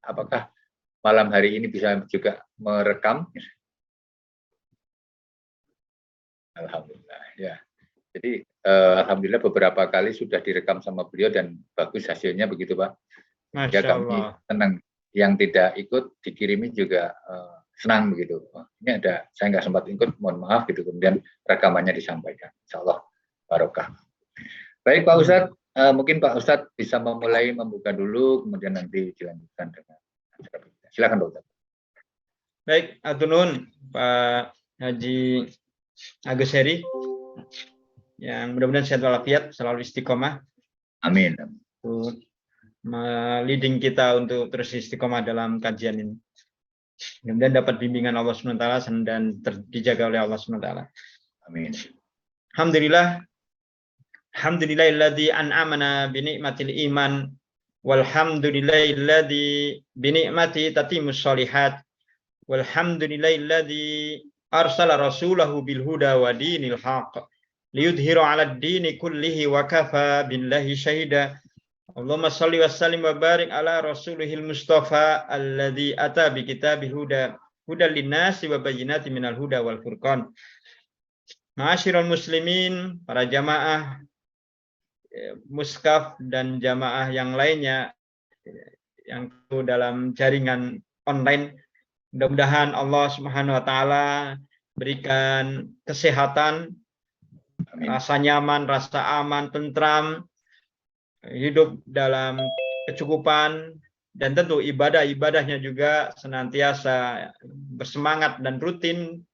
apakah malam hari ini bisa juga merekam? Alhamdulillah ya. Jadi alhamdulillah beberapa kali sudah direkam sama beliau dan bagus hasilnya begitu Pak. Ya kami senang. Yang tidak ikut dikirimi juga senang begitu. Ini ada saya nggak sempat ikut, mohon maaf gitu. Kemudian rekamannya disampaikan. Insya Allah barokah. Baik Pak Ustadz, mungkin Pak Ustadz bisa memulai membuka dulu, kemudian nanti dilanjutkan dengan acara kita. Silakan Pak Ustadz. Baik, atunun Pak Haji Agus Heri, yang mudah-mudahan sehat walafiat, selalu istiqomah. Amin. Untuk leading kita untuk terus istiqomah dalam kajian ini. Mudah-mudahan dapat bimbingan Allah SWT dan dijaga oleh Allah SWT. Amin. Alhamdulillah. Alhamdulillahilladzi an'amana bi ni'matil iman walhamdulillahilladzi bi ni'mati tatimmus sholihat walhamdulillahilladzi arsala rasulahu bil huda wa dinil haqq liyudhhiru 'alad dini kullihi wa kafa billahi syahida. Allahumma shalli wa sallim wa barik ala rasulihil mustafa alladzi ata bi kitabil huda hudal linnasi wa bayyinatin minal huda wal furqan. Ma'asyiral muslimin, para jamaah muskaf dan jamaah yang lainnya yang dalam jaringan online, mudah-mudahan Allah Subhanahu wa taala berikan kesehatan, rasa nyaman, rasa aman, tentram, hidup dalam kecukupan, dan tentu ibadah-ibadahnya juga senantiasa bersemangat dan rutin,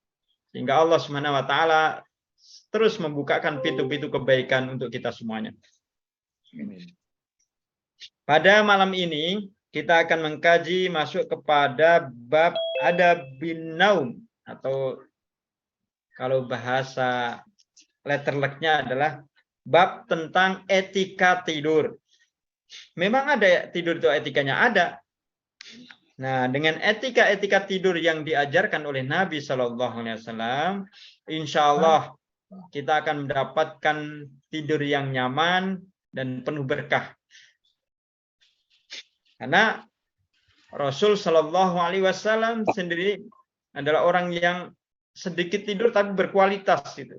sehingga Allah Subhanahu wa taala terus membukakan pintu-pintu kebaikan untuk kita semuanya. Pada malam ini kita akan mengkaji masuk kepada bab adab bin naum, atau kalau bahasa letterleknya adalah bab tentang etika tidur. Memang ada tidur itu etikanya, ada. Nah, dengan etika-etika tidur yang diajarkan oleh Nabi Shallallahu Alaihi Wasallam, insya Allah kita akan mendapatkan tidur yang nyaman dan penuh berkah. Karena Rasul Shallallahu Alaihi Wasallam sendiri adalah orang yang sedikit tidur tapi berkualitas. Gitu.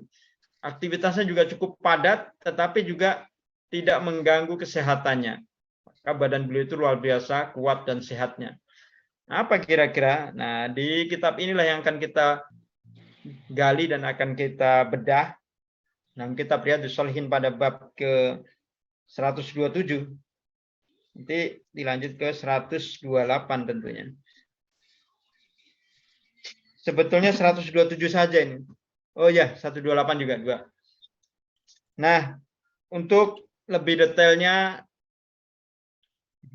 Aktivitasnya juga cukup padat, tetapi juga tidak mengganggu kesehatannya. Maka badan beliau itu luar biasa kuat dan sehatnya. Apa kira-kira? Nah, di kitab inilah yang akan kita gali dan akan kita bedah. Nah, kitab Riyadhus Shalihin pada bab ke 127. Nanti dilanjut ke 128 tentunya. Sebetulnya 127 saja ini. Oh ya, 128 juga. Dua. Nah, untuk lebih detailnya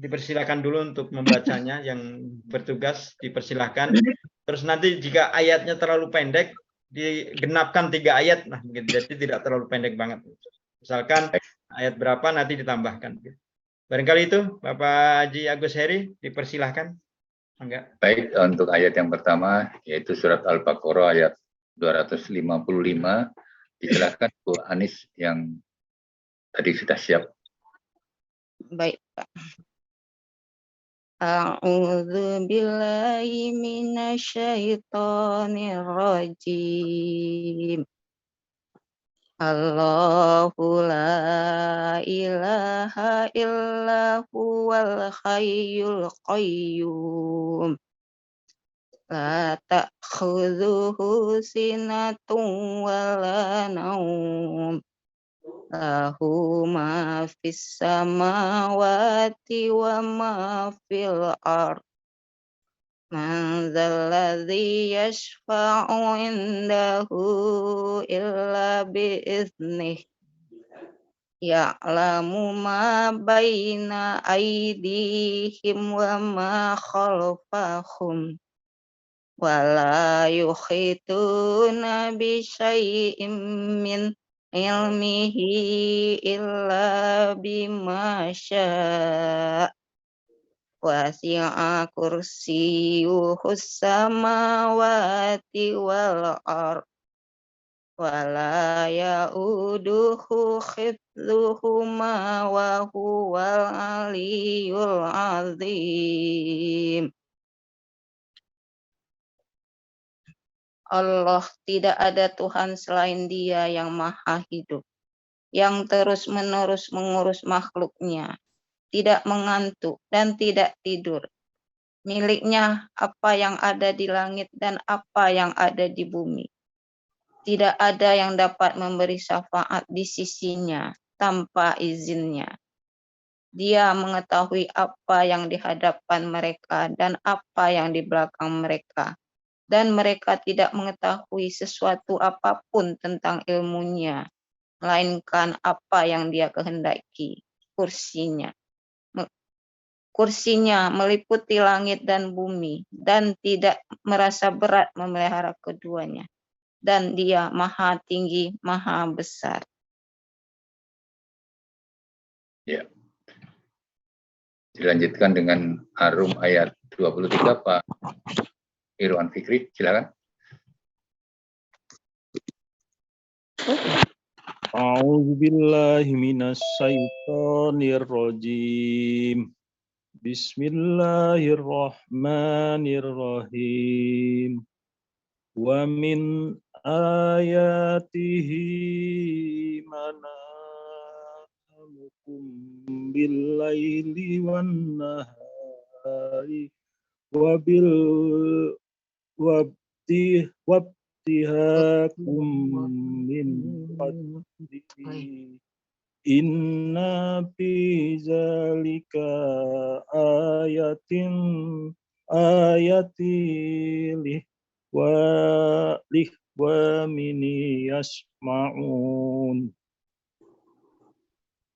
dipersilakan dulu untuk membacanya, yang bertugas dipersilakan. Terus nanti jika ayatnya terlalu pendek, digenapkan 3 ayat, nah jadi tidak terlalu pendek banget. Misalkan ayat berapa nanti ditambahkan. Barangkali itu Bapak Haji Agus Heri, dipersilahkan. Enggak. Baik, untuk ayat yang pertama yaitu surat Al-Baqarah ayat 255. Dijelaskan Bu Anis yang tadi sudah siap. Baik, Pak. A'udzu billahi minasyaitonir rajim. Allahu la ilaha illa huwal hayyul qayyum. La ta'khudhuhu sinatun wa la naum. Lahu ma fis samawati wa ma fil ardh. Man dzalladzi yashfa'u indahu illa bi'iznih. Ya'lamu ma baina aydihim wa ma khalfahum. Wa la yuhituna bi syai'in min ilmihi illa bima syaa. Wasi'a kursiyyuhus samawati wal ardh wala yauduhu khifluhuma wa huwal aliyul azim. Allah, tidak ada Tuhan selain Dia yang maha hidup, yang terus-menerus mengurus makhluknya, tidak mengantuk dan tidak tidur. Miliknya apa yang ada di langit dan apa yang ada di bumi. Tidak ada yang dapat memberi syafaat di sisinya tanpa izinnya. Dia mengetahui apa yang di hadapan mereka dan apa yang di belakang mereka. Dan mereka tidak mengetahui sesuatu apapun tentang ilmunya, melainkan apa yang Dia kehendaki. Kursinya meliputi langit dan bumi, dan tidak merasa berat memelihara keduanya. Dan Dia maha tinggi, maha besar. Ya. Dilanjutkan dengan Ar-Rum ayat 23, Pak Irwan Fikri, silakan. A'udzu billahi minasy syaithanir rajim. Bismillahirrahmanirrahim. Wa min ayatihi manamukum bil-laili wan-nahari wa wabtihakum min fadlihi inna fi zalika ayatin lihwamini yasma'un.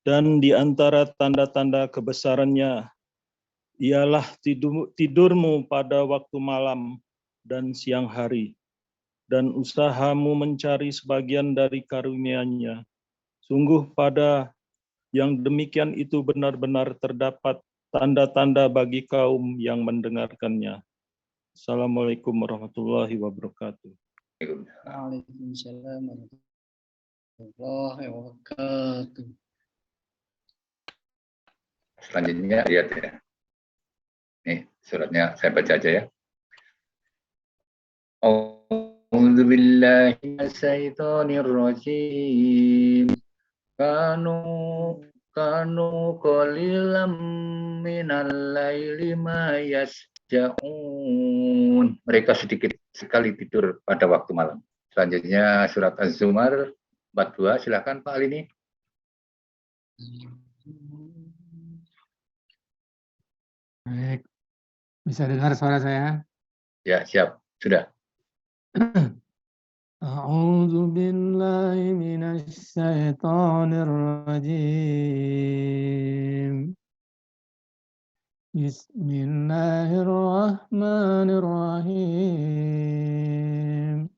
Dan di antara tanda-tanda kebesarannya ialah tidurmu pada waktu malam dan siang hari, dan usahamu mencari sebagian dari karunia-Nya. Sungguh pada yang demikian itu benar-benar terdapat tanda-tanda bagi kaum yang mendengarkannya. Assalamualaikum warahmatullahi wabarakatuh. Waalaikumsalam warahmatullahi wabarakatuh. Selanjutnya ayat ya. Nih suratnya saya baca aja ya. A'udzu billahi minasyaitonir rajim. Kanu qalilam minal laili ma yasja'un. Mereka sedikit sekali tidur pada waktu malam. Selanjutnya surat Az-Zumar 42, silakan Pak Alini. Baik, bisa dengar suara saya? Ya, siap. Sudah. A'udzu billahi minasy syaithanir rajim. Bismillahirrahmanirrahim.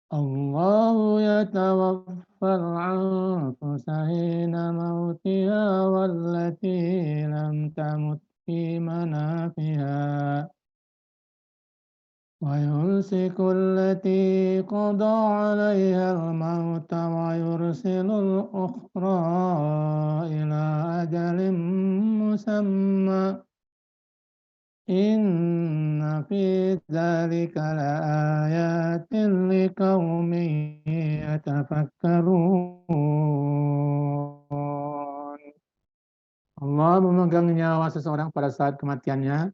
Allahu yatawaffal anfusa hina mautiha wallati lam tamut fi manafiha wa yumsiku allati qada 'alaiha al-maut wa yursilul ukhra ila ajalin musamma. Inna fi dzalika laayatin liqaumin yatafakkarun. Allah memegang nyawa seseorang pada saat kematiannya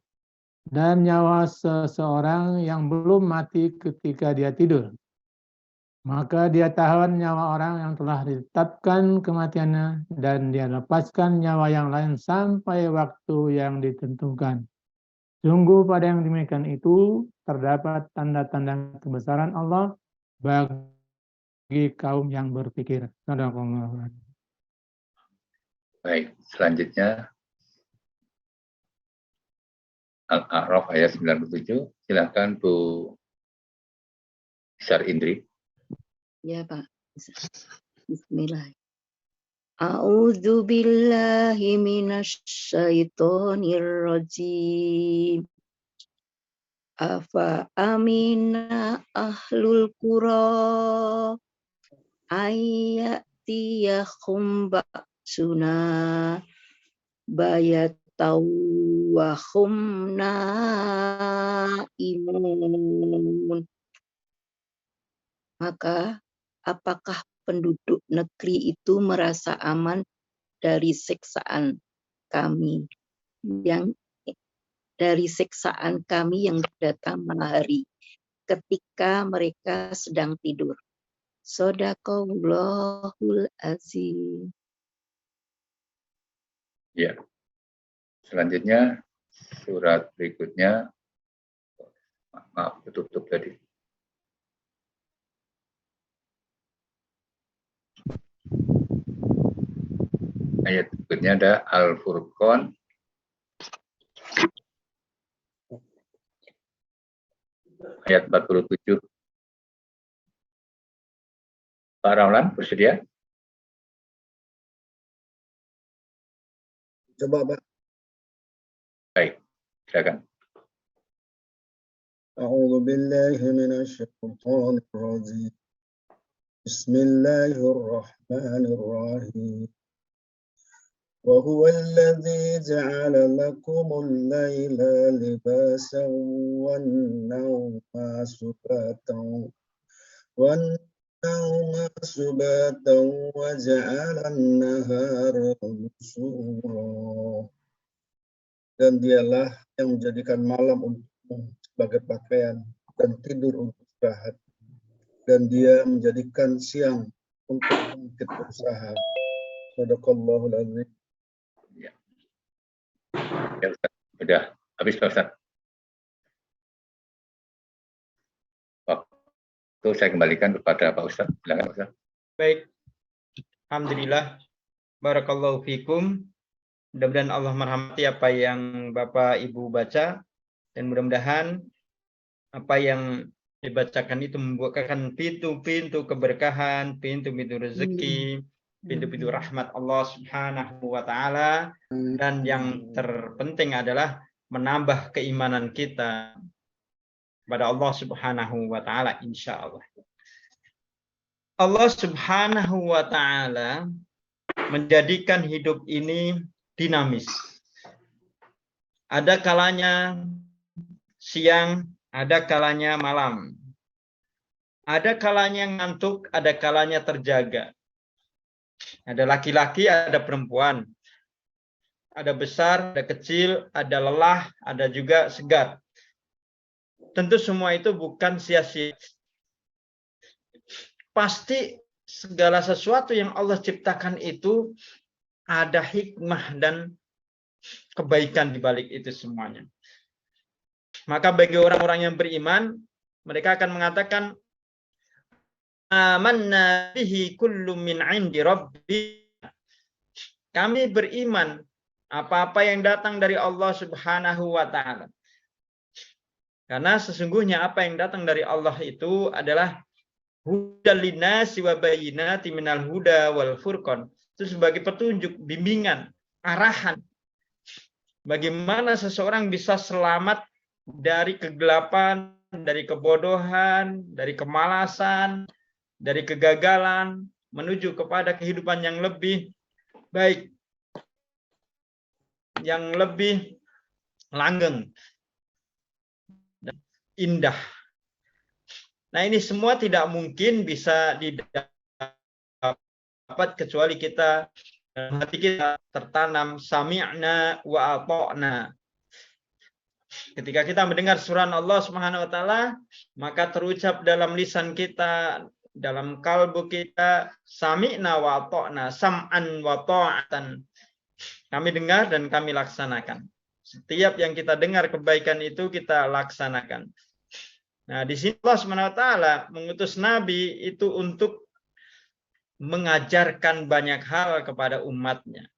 dan nyawa seseorang yang belum mati ketika dia tidur. Maka dia tahan nyawa orang yang telah ditetapkan kematiannya dan dia lepaskan nyawa yang lain sampai waktu yang ditentukan. Sungguh pada yang demikian itu terdapat tanda-tanda kebesaran Allah bagi kaum yang berpikir. Baik, selanjutnya Al-A'raf ayat 97. Silakan Bu Syar Indri. Ya Pak. Bismillah. A'udzu billahi minasy syaithanir rajim. Afa amina ahlul qura ayyatiyahum ba'suna bayatau wa hum naimun. Maka apakah penduduk negeri itu merasa aman dari siksaan kami yang datang malam hari ketika mereka sedang tidur. Shadaqallahul azim. Ya. Selanjutnya surat berikutnya, maaf tutup tadi. Ayat berikutnya ada Al-Furqan ayat 47. Pak Raulan bersedia? Coba, Pak. Baik, silakan. A'udzu billahi minasyaitonir rajim. Bismillahirrahmanirrahim. Wa huwa alladzi ja'ala lakumul laila libasan wan nawma subatan wa ja'ala an-nahara nusura. Dan dialah yang menjadikan malam untukmu sebagai pakaian dan tidur untuk istirahat. Dan dia menjadikan siang untuk bangkit berusaha. Shadaqallahul azim. Ya, Ustaz. Sudah habis, Pak Ustaz. Waktu saya kembalikan kepada Pak Ustaz. Silakan, Pak Ustaz. Baik. Alhamdulillah. Barakallahu fikum. Mudah-mudahan Allah merahmati apa yang Bapak Ibu baca, dan mudah-mudahan apa yang dibacakan itu membukakan pintu-pintu keberkahan, pintu-pintu rezeki, pintu-pintu rahmat Allah Subhanahu wa taala, dan yang terpenting adalah menambah keimanan kita kepada Allah Subhanahu wa taala insyaallah. Allah Subhanahu wa taala menjadikan hidup ini dinamis. Ada kalanya siang, ada kalanya malam. Ada kalanya ngantuk, ada kalanya terjaga. Ada laki-laki, ada perempuan. Ada besar, ada kecil, ada lelah, ada juga segar. Tentu semua itu bukan sia-sia. Pasti segala sesuatu yang Allah ciptakan itu ada hikmah dan kebaikan di balik itu semuanya. Maka bagi orang-orang yang beriman, mereka akan mengatakan, amanna bihi kullu min 'indi rabbi. Kami beriman apa-apa yang datang dari Allah Subhanahu wa taala. Karena sesungguhnya apa yang datang dari Allah itu adalah hudal linnasi wa bayyinati minal huda wal furqan. Itu sebagai petunjuk, bimbingan, arahan. Bagaimana seseorang bisa selamat dari kegelapan, dari kebodohan, dari kemalasan, dari kegagalan, menuju kepada kehidupan yang lebih baik, yang lebih langgeng dan indah. Nah, ini semua tidak mungkin bisa didapat kecuali kita, hati kita tertanam sami'na wa ata'na. Ketika kita mendengar surat Allah Subhanahu wa taala, maka terucap dalam lisan kita, dalam kalbu kita, sami'na wa ata'na, sam'an wa ta'atan. Kami dengar dan kami laksanakan. Setiap yang kita dengar kebaikan itu kita laksanakan. Nah, di sini Allah Subhanahu wa taala mengutus nabi itu untuk mengajarkan banyak hal kepada umatnya.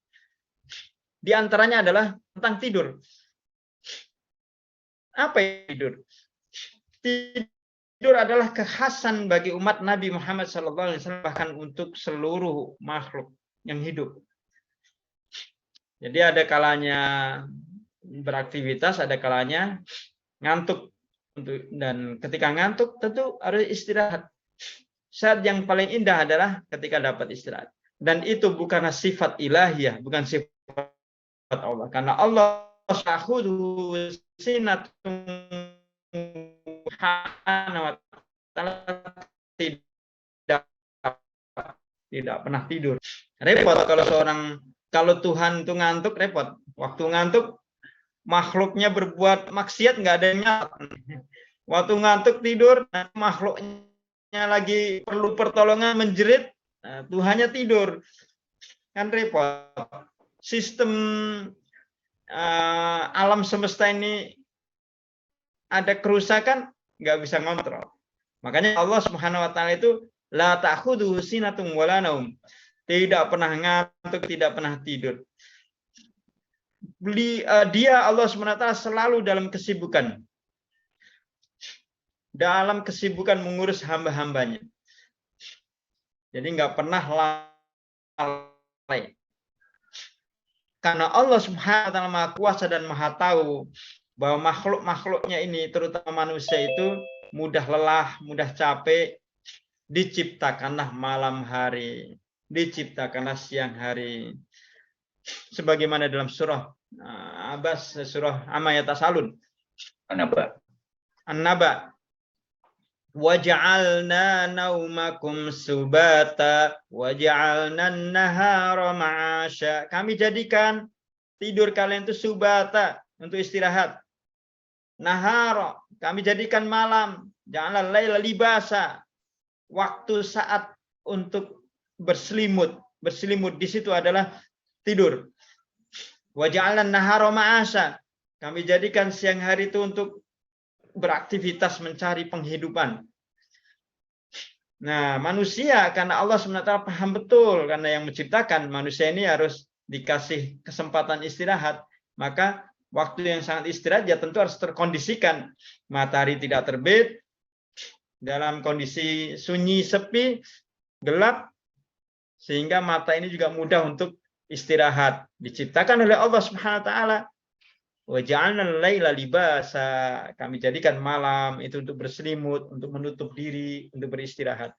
Di antaranya adalah tentang tidur. Apa itu tidur? Tidur adalah kekhasan bagi umat Nabi Muhammad SAW, bahkan untuk seluruh makhluk yang hidup. Jadi ada kalanya beraktivitas, ada kalanya ngantuk. dan ketika ngantuk tentu harus istirahat. Saat yang paling indah adalah ketika dapat istirahat. Dan itu bukan sifat ilahiyah, bukan sifat Allah. Karena Allah subhanahu wa ta'ala tidak pernah tidur. Repot kalau Tuhan itu ngantuk, repot. Waktu ngantuk makhluknya berbuat maksiat nggak ada yang nyat. Waktu ngantuk tidur, makhluknya lagi perlu pertolongan menjerit, Tuhannya tidur, kan repot. Sistem alam semesta ini ada kerusakan, nggak bisa ngontrol. Makanya Allah Subhanahu Wa Taala itu la ta'khudhuhu sinatun wala naum, tidak pernah ngantuk, tidak pernah tidur. Dia Allah Subhanahu Wa Taala selalu dalam kesibukan. Dalam kesibukan mengurus hamba-hambanya. Jadi nggak pernah lalai. Karena Allah Subhanahu Wa Taala Maha Kuasa dan Maha Tahu bahwa makhluk-makhluknya ini, terutama manusia itu mudah lelah, mudah capek. Diciptakanlah malam hari, diciptakanlah siang hari. Sebagaimana dalam surah Abbas, surah Amma Yatasalun. An-Naba. Waja'alna naumakum subata waja'alna an-nahara ma'asya. Kami jadikan tidur kalian itu subata, untuk istirahat. Nahara, kami jadikan malam. Ja'alna laila libasa, waktu saat untuk berselimut. Berselimut di situ adalah tidur. Waja'alna an-nahara ma'asya, kami jadikan siang hari itu untuk beraktivitas mencari penghidupan. Nah, manusia karena Allah SWT paham betul, karena yang menciptakan manusia ini harus dikasih kesempatan istirahat, maka waktu yang sangat istirahat ya tentu harus terkondisikan. Matahari tidak terbit, dalam kondisi sunyi, sepi, gelap, sehingga mata ini juga mudah untuk istirahat. Diciptakan oleh Allah Subhanahu Wa Taala. Waja'alna laila libasa, kami jadikan malam itu untuk berselimut, untuk menutup diri, untuk beristirahat.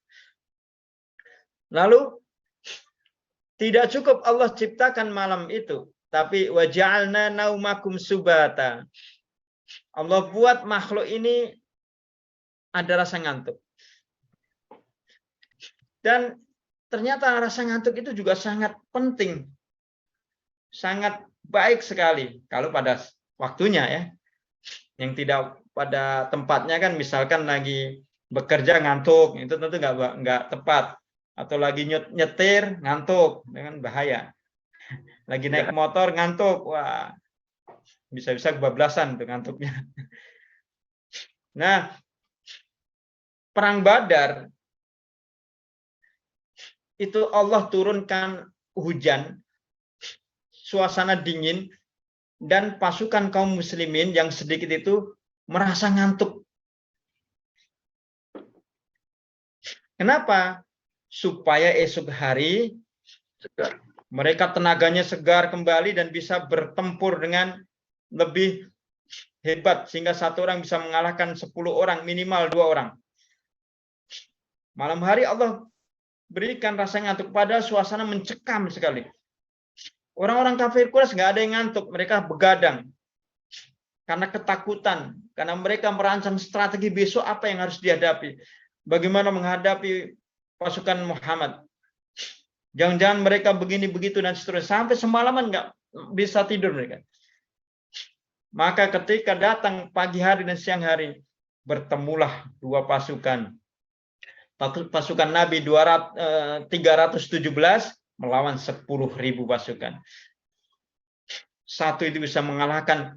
Lalu tidak cukup Allah ciptakan malam itu, tapi waja'alna naumakum subata. Allah buat makhluk ini ada rasa ngantuk. Dan ternyata rasa ngantuk itu juga sangat penting. Sangat baik sekali kalau pada waktunya ya. Yang tidak pada tempatnya kan, misalkan lagi bekerja ngantuk, itu tentu nggak tepat. Atau lagi nyetir ngantuk, dengan bahaya. Lagi naik motor ngantuk, wah bisa-bisa kebablasan tuh ngantuknya. Nah, perang Badar itu Allah turunkan hujan, suasana dingin, dan pasukan kaum muslimin yang sedikit itu merasa ngantuk. Kenapa? Supaya esok hari mereka tenaganya segar kembali dan bisa bertempur dengan lebih hebat, sehingga satu orang bisa mengalahkan 10 orang, minimal 2 orang. Malam hari Allah berikan rasa ngantuk, pada suasana mencekam sekali. Orang-orang kafir Quraisy nggak ada yang ngantuk, mereka begadang karena ketakutan, karena mereka merancang strategi besok apa yang harus dihadapi, bagaimana menghadapi pasukan Muhammad. Jangan-jangan mereka begini begitu dan seterusnya, sampai semalaman nggak bisa tidur mereka. Maka ketika datang pagi hari dan siang hari, bertemulah dua pasukan. Pasukan Nabi 317 melawan 10.000 pasukan. Satu itu bisa mengalahkan,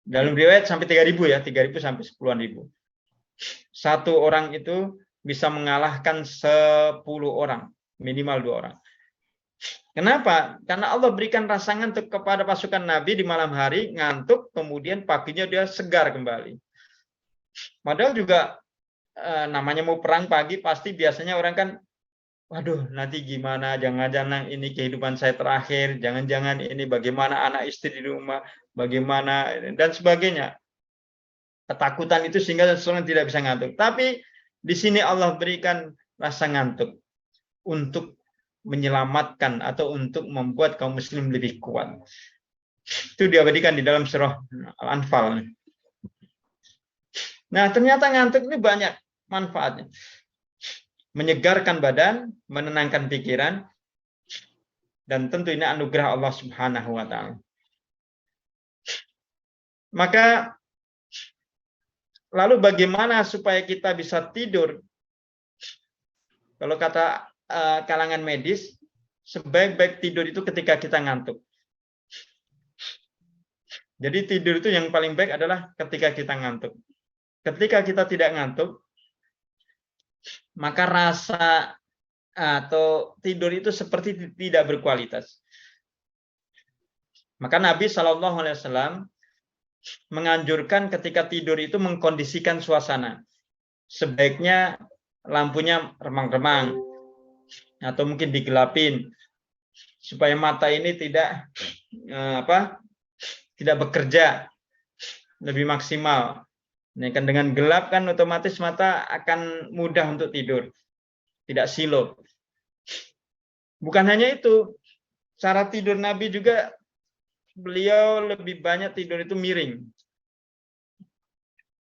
dalam riwayat sampai 3.000 ya, 3.000 sampai 10.000. Satu orang itu bisa mengalahkan 10 orang, minimal 2 orang. Kenapa? Karena Allah berikan rasa ngantuk kepada pasukan Nabi di malam hari, ngantuk, kemudian paginya dia segar kembali. Padahal juga namanya mau perang pagi, pasti biasanya orang kan, waduh, nanti gimana, jangan-jangan ini kehidupan saya terakhir, jangan-jangan ini bagaimana anak istri di rumah, bagaimana, dan sebagainya. ketakutan itu sehingga seseorang tidak bisa ngantuk. Tapi di sini Allah berikan rasa ngantuk untuk menyelamatkan atau untuk membuat kaum muslim lebih kuat. Itu diabadikan di dalam surah Al-Anfal. Nah, ternyata ngantuk ini banyak manfaatnya. Menyegarkan badan, menenangkan pikiran, dan tentu ini anugerah Allah Subhanahu wa Ta'ala. Maka lalu bagaimana supaya kita bisa tidur? Kalau kata kalangan medis, sebaik-baik tidur itu ketika kita ngantuk. Jadi tidur itu yang paling baik adalah ketika kita ngantuk. Ketika kita tidak ngantuk, maka rasa atau tidur itu seperti tidak berkualitas. Maka Nabi SAW menganjurkan ketika tidur itu mengkondisikan suasana. Sebaiknya lampunya remang-remang atau mungkin digelapin supaya mata ini tidak tidak bekerja lebih maksimal. Nah, kan dengan gelap kan otomatis mata akan mudah untuk tidur, tidak silau. Bukan hanya itu, cara tidur Nabi juga beliau lebih banyak tidur itu miring.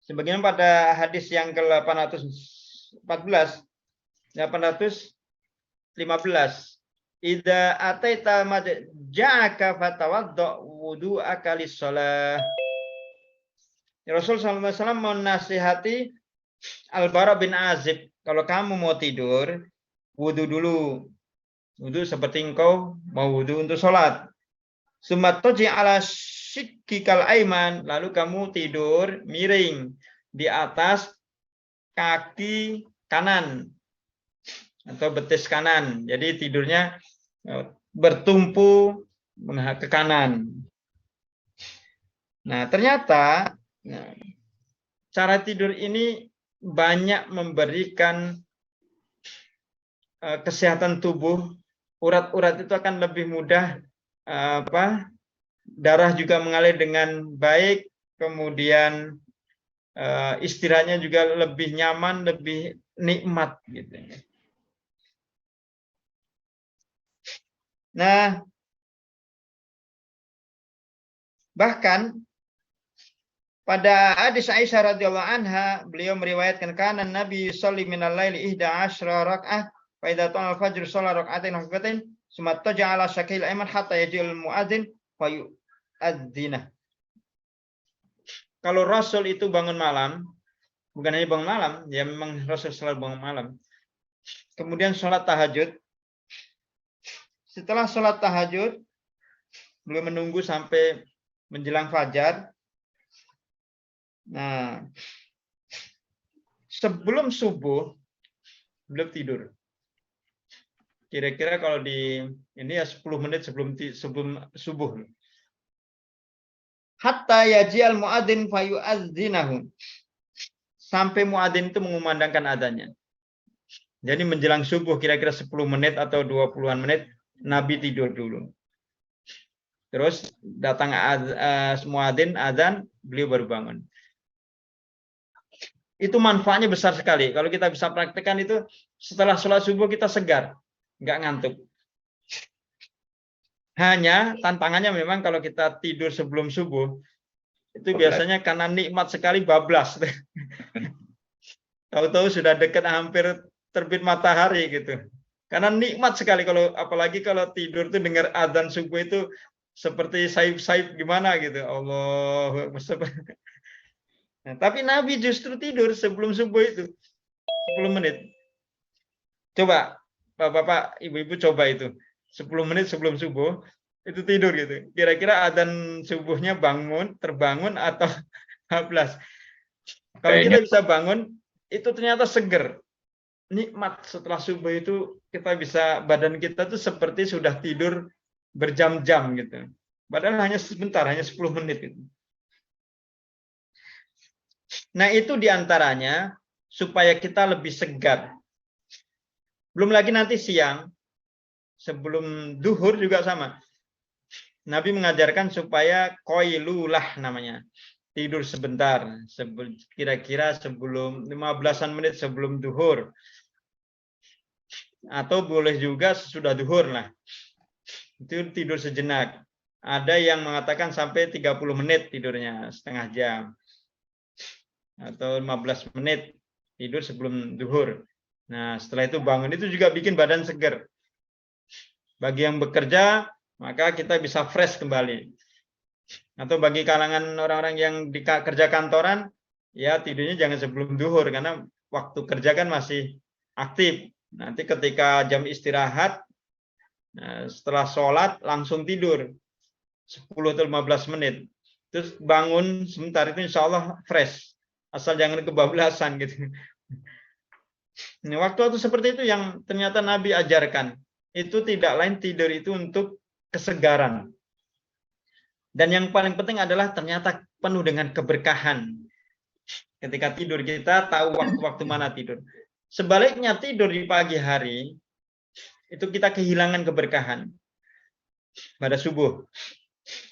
Sebagaimana pada hadis yang ke-815, 815. Idza ataita maja'aka fatawadda wudu'aka lis-shalah. Rasul SAW menasihati Al-Bara bin Azib, kalau kamu mau tidur, wudu dulu. Wudu seperti engkau mau wudu untuk sholat. Sumattoji ala shikkikal aiman, lalu kamu tidur miring di atas kaki kanan atau betis kanan. Jadi tidurnya bertumpu ke kanan. Nah, ternyata cara tidur ini banyak memberikan kesehatan tubuh. Urat-urat itu akan lebih mudah darah juga mengalir dengan baik, kemudian istirahatnya juga lebih nyaman, lebih nikmat gitu. Nah, bahkan pada hadis Aisyah radhiyallahu anha, beliau meriwayatkan kana Nabi sholli minal laili 11 rakaah fa idza tala al-fajr shalla raka'atain khafifatayn summa taja'ala syakil ayman hatta yajil muadzin fa yu'adzina. Kalau Rasul itu bangun malam, bukan hanya bangun malam, ya memang Rasul selalu bangun malam. Kemudian sholat tahajud. Setelah sholat tahajud, beliau menunggu sampai menjelang fajar. Nah, sebelum subuh, beliau tidur. Kira-kira kalau di ini ya 10 menit sebelum subuh. Hatta yaji'al muadzin fayu'adzinahu. Sampai muadzin itu mengumandangkan adanya. Jadi menjelang subuh kira-kira 10 menit atau 20-an menit Nabi tidur dulu. Terus datang muadzin azan, beliau baru bangun. Itu manfaatnya besar sekali. Kalau kita bisa praktekkan itu setelah sholat subuh kita segar, nggak ngantuk. Hanya tantangannya memang kalau kita tidur sebelum subuh, itu biasanya karena nikmat sekali bablas. Tahu-tahu sudah dekat hampir terbit matahari gitu. Karena nikmat sekali kalau apalagi kalau tidur tuh dengar azan subuh itu seperti saib-saib gimana gitu. Allah. Nah, tapi Nabi justru tidur sebelum subuh itu 10 menit. Coba Bapak, Ibu-ibu coba itu 10 menit sebelum subuh itu tidur gitu. Kira-kira azan subuhnya terbangun atau bablas. Kalau kita bisa bangun itu ternyata seger. Nikmat setelah subuh itu kita bisa badan kita tuh seperti sudah tidur berjam-jam gitu. Padahal hanya sebentar, hanya 10 menit gitu. Nah, itu diantaranya supaya kita lebih segar. Belum lagi nanti siang, sebelum duhur juga sama. Nabi mengajarkan supaya qailulah namanya. tidur sebentar, kira-kira sebelum 15-an menit sebelum duhur, atau boleh juga sesudah duhur lah, itu tidur sejenak. Ada yang mengatakan sampai 30 menit tidurnya, setengah jam, atau 15 menit tidur sebelum duhur. Nah, setelah itu bangun, itu juga bikin badan seger. Bagi yang bekerja, maka kita bisa fresh kembali. Atau bagi kalangan orang-orang yang di kerja kantoran, ya tidurnya jangan sebelum duhur, karena waktu kerja kan masih aktif. Nanti ketika jam istirahat, setelah sholat langsung tidur 10 atau 15 menit. Terus bangun sebentar, itu insya Allah fresh. Asal jangan kebablasan gitu. Nah, waktu-waktu seperti itu yang ternyata Nabi ajarkan. Itu tidak lain, tidur itu untuk kesegaran. Dan yang paling penting adalah ternyata penuh dengan keberkahan. Ketika tidur kita tahu waktu-waktu mana tidur. Sebaliknya tidur di pagi hari, itu kita kehilangan keberkahan pada subuh.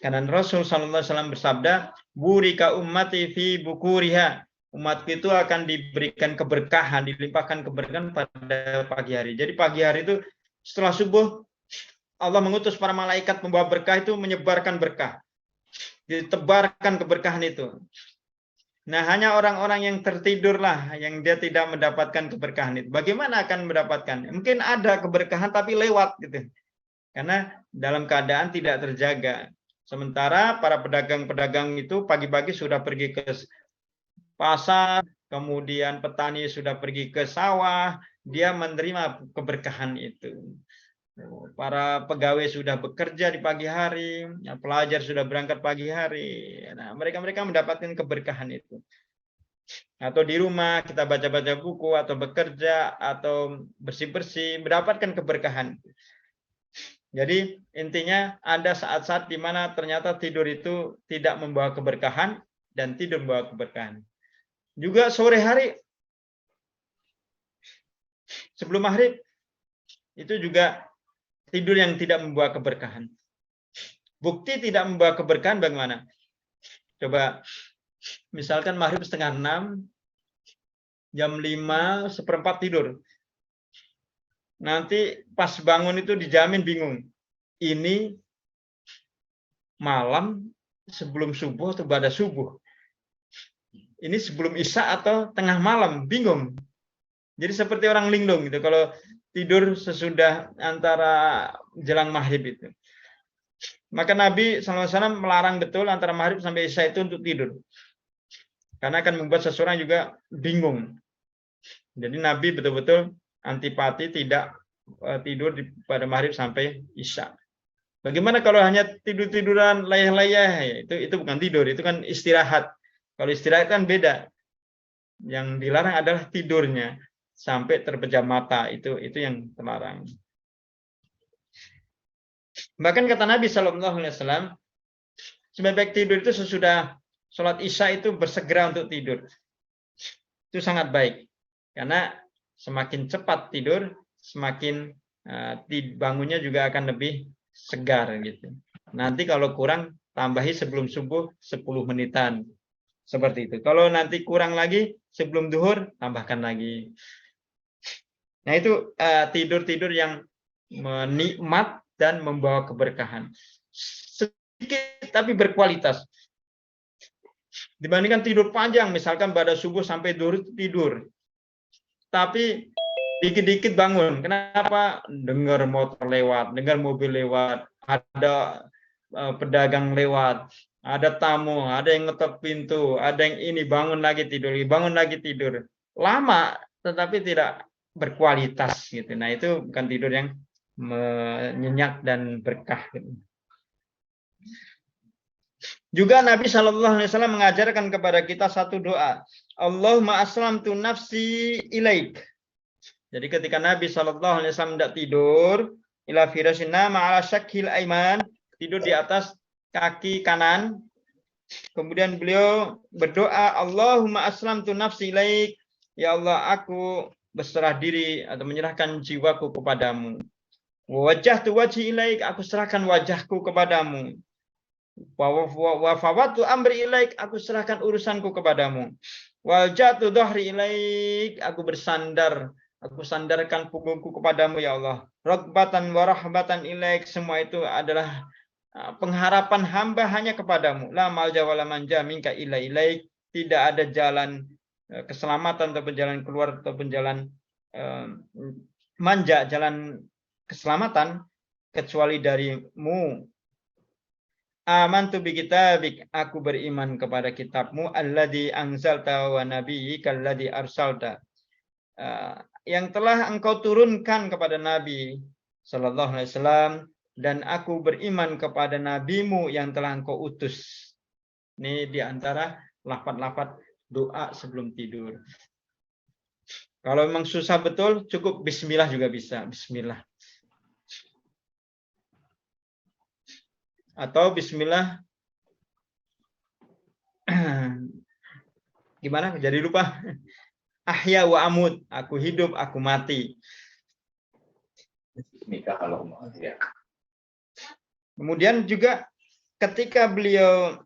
Karena Rasul SAW bersabda, burika ummati fi bukuriha. Umatku itu akan diberikan keberkahan, dilimpahkan keberkahan pada pagi hari. Jadi pagi hari itu setelah subuh, Allah mengutus para malaikat membawa berkah, itu menyebarkan berkah. Ditebarkan keberkahan itu. Nah, hanya orang-orang yang tertidurlah yang dia tidak mendapatkan keberkahan itu. Bagaimana akan mendapatkan? Mungkin ada keberkahan tapi lewat gitu. Karena dalam keadaan tidak terjaga. Sementara para pedagang-pedagang itu pagi-pagi sudah pergi ke pasar, kemudian petani sudah pergi ke sawah, dia menerima keberkahan itu. Para pegawai sudah bekerja di pagi hari, pelajar sudah berangkat pagi hari. Nah, mereka mendapatkan keberkahan itu. Atau di rumah kita baca-baca buku, atau bekerja, atau bersih-bersih, mendapatkan keberkahan. Jadi intinya ada saat-saat di mana ternyata tidur itu tidak membawa keberkahan dan tidur membawa keberkahan. Juga sore hari sebelum maghrib itu juga tidur yang tidak membawa keberkahan. Bukti tidak membawa keberkahan bagaimana? Coba misalkan maghrib 5:30, jam 5:15 tidur. Nanti pas bangun itu dijamin bingung. Ini malam sebelum subuh atau ba'da subuh? Ini sebelum isya atau tengah malam? Bingung. Jadi seperti orang linglung gitu kalau tidur sesudah antara jelang maghrib itu. Maka Nabi SAW melarang betul antara maghrib sampai isya itu untuk tidur. Karena akan membuat seseorang juga bingung. Jadi Nabi betul-betul antipati tidak tidur pada maghrib sampai isya. Bagaimana kalau hanya tidur-tiduran layah-layah? Itu bukan tidur, itu kan istirahat. Kalau istirahat kan beda. Yang dilarang adalah tidurnya sampai terpejam mata, itu yang terlarang. Bahkan kata Nabi SAW, sebaik tidur itu sesudah sholat isya itu bersegera untuk tidur. Itu sangat baik. Karena semakin cepat tidur, semakin bangunnya juga akan lebih segar gitu. Nanti kalau kurang, tambahi sebelum subuh 10 menitan. Seperti itu. Kalau nanti kurang lagi, sebelum duhur, tambahkan lagi. Nah itu tidur-tidur yang menikmat dan membawa keberkahan. Sedikit tapi berkualitas. Dibandingkan tidur panjang, misalkan pada subuh sampai duhur tidur. Tapi dikit-dikit bangun. Kenapa? Dengar motor lewat, dengar mobil lewat, ada pedagang lewat, ada tamu, ada yang ngetok pintu, ada yang ini, bangun lagi tidur. Lama, tetapi tidak berkualitas gitu. Nah itu bukan tidur yang menyenyak dan berkah. Gitu. Juga Nabi SAW mengajarkan kepada kita satu doa. Allahumma aslamtu nafsi ilaik. Jadi ketika Nabi SAW tidak tidur, ila firasina ma'ala syakil aiman, tidur di atas kaki kanan. Kemudian beliau berdoa, Allahumma aslamtu nafsi ilaik. Ya Allah, aku berserah diri atau menyerahkan jiwaku kepadamu. Wajjahtu wajhi ilaik, aku serahkan wajahku kepadamu. Wa fawatu amri ilaik, aku serahkan urusanku kepadamu. Wal jatu dhahri ilaik, aku bersandar, aku sandarkan punggungku kepadamu ya Allah. Ragbatan wa rahbatan ilaik, semua itu adalah pengharapan hamba hanya kepadamu. La malja wala manja minka ila ilaik, tidak ada jalan keselamatan ataupun jalan keluar ataupun jalan manja, jalan keselamatan kecuali darimu. Amantu bi kitabik, aku beriman kepada kitabmu, alladzi anzalta wa nabiyyika alladzi arsalta, yang telah engkau turunkan kepada Nabi sallallahu alaihi wasallam, dan aku beriman kepada nabimu yang telah engkau utus. Ini diantara lafaz-lafaz doa sebelum tidur. Kalau memang susah betul, cukup bismillah juga bisa, bismillah. Atau bismillah, gimana? Jadi lupa. Ahya wa amut, aku hidup, aku mati. Ya. Kemudian juga ketika beliau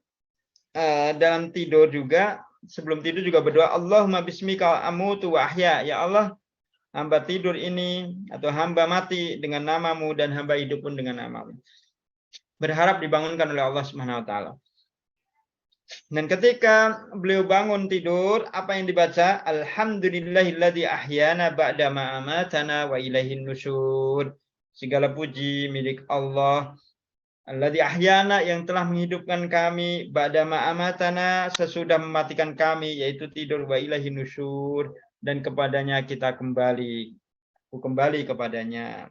dalam tidur juga, sebelum tidur juga berdoa, Allahumma bismika amutu wa ahya. Ya Allah, hamba tidur ini atau hamba mati dengan namamu dan hamba hidup pun dengan namamu. Berharap dibangunkan oleh Allah Subhanahu wa taala. Dan ketika beliau bangun tidur, apa yang dibaca? Alhamdulillahilladzi ahyana ba'da ma amatana wa ilaihin nusyur. Segala puji milik Allah, alladzi ahyana, yang telah menghidupkan kami, ba'da ma amatana, sesudah mematikan kami, yaitu tidur, wa ilaihin nusyur, dan kepadanya kita kembali. Aku kembali kepadanya.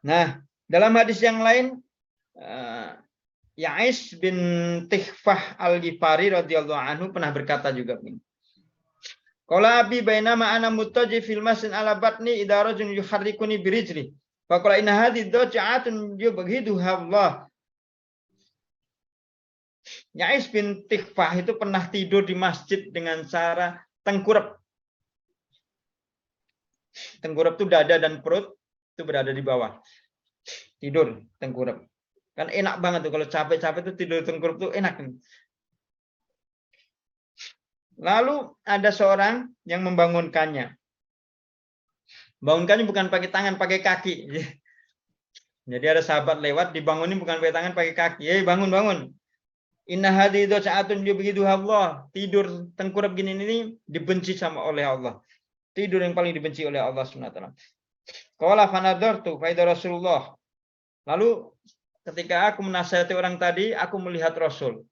Nah, dalam hadis yang lain, Ya'is bin Tihfah al-Ghifari radhiyallahu anhu pernah berkata juga begini. Qala abi bainama ana muttaji fil masjid ala batni idza rajulun yuharrikuni birijli. Fa qala inna hadhihi daj'atun yubghiduha Allah. Ya'is bin Tihfah itu pernah tidur di masjid dengan cara tengkurap. Tengkurap itu dada dan perut itu berada di bawah. Tidur tengkurap. Kan enak banget tuh kalau capek-capek tuh tidur tengkurap tuh enak. Lalu ada seorang yang membangunkannya. Bangunkannya bukan pakai tangan, pakai kaki. Jadi ada sahabat lewat, dibangunin bukan pakai tangan, pakai kaki. Bangun, bangun. Inna hadhihi sa'atun yubghiduha Allah. Tidur tengkurap gini ini dibenci sama oleh Allah. Tidur yang paling dibenci oleh Allah Subhanahu wa taala. Qala fanadartu fa idza Rasulullah. Lalu ketika aku menasihati orang tadi, aku melihat Rasul.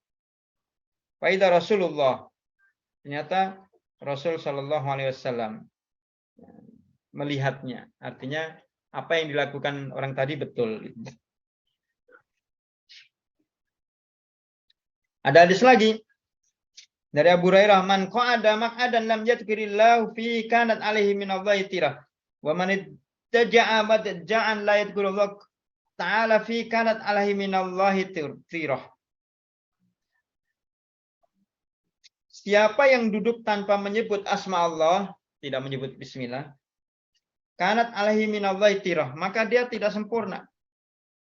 Fa idza Rasulullah. Ternyata Rasul sallallahu alaihi wasallam melihatnya. Artinya apa yang dilakukan orang tadi betul. Ada hadis lagi dari Abu Hurairah, man qa'ada maq'adan lam yadhkurillahu fi kanat alaihi min Allahi tirah. Wa man ittaja'a madja'an la yadhkurullah ta'ala fi kanat alaihi min Allahi tirah. Siapa yang duduk tanpa menyebut asma Allah, tidak menyebut bismillah, kanat alaihi min Allahi tirah, maka dia tidak sempurna.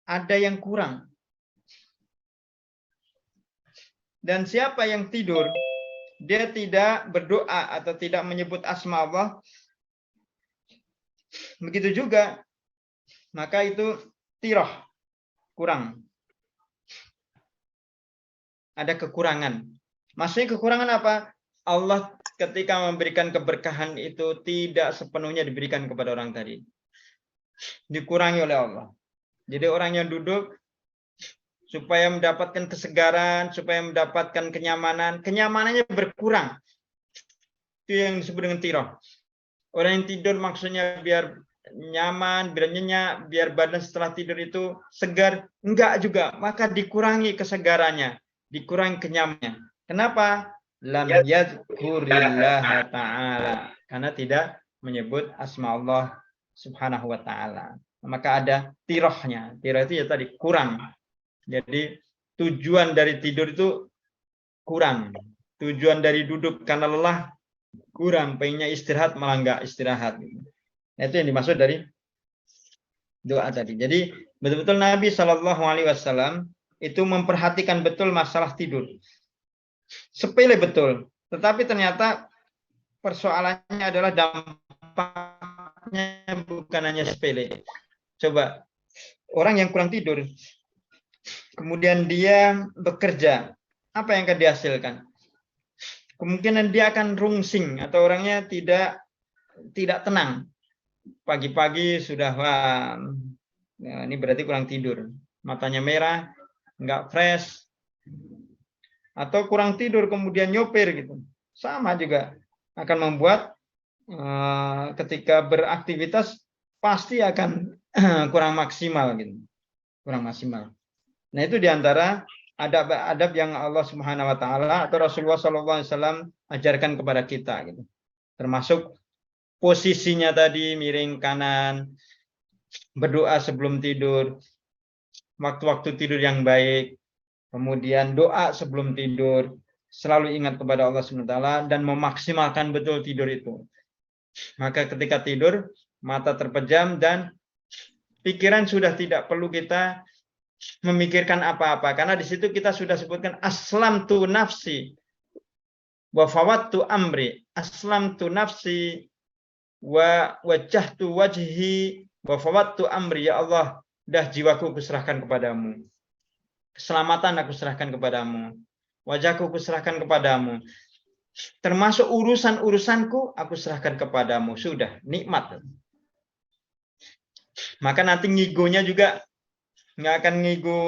Ada yang kurang. Dan siapa yang tidur, dia tidak berdoa atau tidak menyebut asma Allah, begitu juga, maka itu tirah, kurang. Ada kekurangan. Maksudnya kekurangan apa? Allah ketika memberikan keberkahan itu tidak sepenuhnya diberikan kepada orang tadi. Dikurangi oleh Allah. Jadi orang yang duduk, supaya mendapatkan kesegaran, supaya mendapatkan kenyamanan, kenyamanannya berkurang. Itu yang disebut dengan tirah. Orang yang tidur maksudnya biar nyaman, biar nyenyak, biar badan setelah tidur itu segar. Enggak juga, maka dikurangi kesegarannya, dikurangi kenyamanannya. Kenapa? Lam yadhkurillaha ta'ala. Karena tidak menyebut asma Allah subhanahu wa ta'ala. Maka ada tirahnya. Tirah itu ya tadi, kurang. Jadi tujuan dari tidur itu kurang. Tujuan dari duduk karena lelah kurang. Pengennya istirahat malah enggak istirahat. Nah, itu yang dimaksud dari doa tadi. Jadi Betul-betul Nabi Shallallahu Alaihi Wasallam itu memperhatikan betul masalah tidur. Sepele betul, tetapi ternyata persoalannya adalah dampaknya bukan hanya sepele. Coba orang yang kurang tidur, kemudian dia bekerja, apa yang akan dihasilkan? Kemungkinan dia akan rungsing atau orangnya tidak tenang. Pagi-pagi sudah nah, ini berarti kurang tidur, matanya merah, nggak fresh, atau kurang tidur kemudian nyopir gitu, sama juga akan membuat ketika beraktivitas pasti akan kurang maksimal gitu, kurang maksimal. Nah itu diantara adab-adab yang Allah Subhanahu Wa Taala atau Rasulullah SAW ajarkan kepada kita gitu, termasuk posisinya tadi miring kanan, berdoa sebelum tidur, waktu-waktu tidur yang baik, kemudian doa sebelum tidur, selalu ingat kepada Allah SWT dan memaksimalkan betul tidur itu. Maka ketika tidur, mata terpejam dan pikiran sudah tidak perlu kita memikirkan apa-apa, karena di situ kita sudah sebutkan aslamtu nafsi wa fawattu amri, aslamtu nafsi wa wajjahtu wajhi wa fawattu amri, ya Allah, dah jiwaku kuserahkan kepadamu, keselamatan aku serahkan kepadamu, wajahku kuserahkan kepadamu, termasuk urusan-urusanku aku serahkan kepadamu. Sudah nikmat. Maka nanti ngigonya juga nggak akan ngigo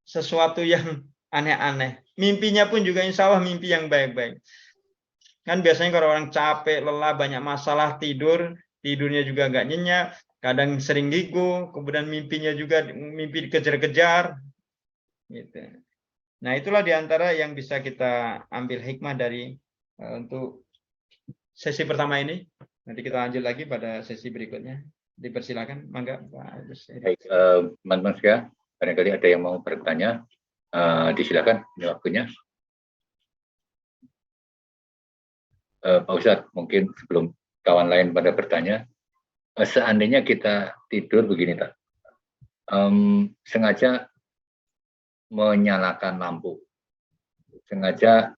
sesuatu yang aneh-aneh. Mimpinya pun juga insya Allah mimpi yang baik-baik. Kan biasanya kalau orang capek, lelah, banyak masalah, tidurnya juga nggak nyenyak, kadang sering ngigo, kemudian mimpinya juga mimpi dikejar-kejar. Gitu. Nah itulah diantara yang bisa kita ambil hikmah dari untuk sesi pertama ini. Nanti kita lanjut lagi pada sesi berikutnya. Dipersilakan, mangga Pak Agus. Baik, teman-teman sekalian, barangkali ada yang mau bertanya, disilakan, ini waktunya. Pak Ustadz, mungkin sebelum kawan lain pada bertanya, seandainya kita tidur begini, tak, sengaja menyalakan lampu, sengaja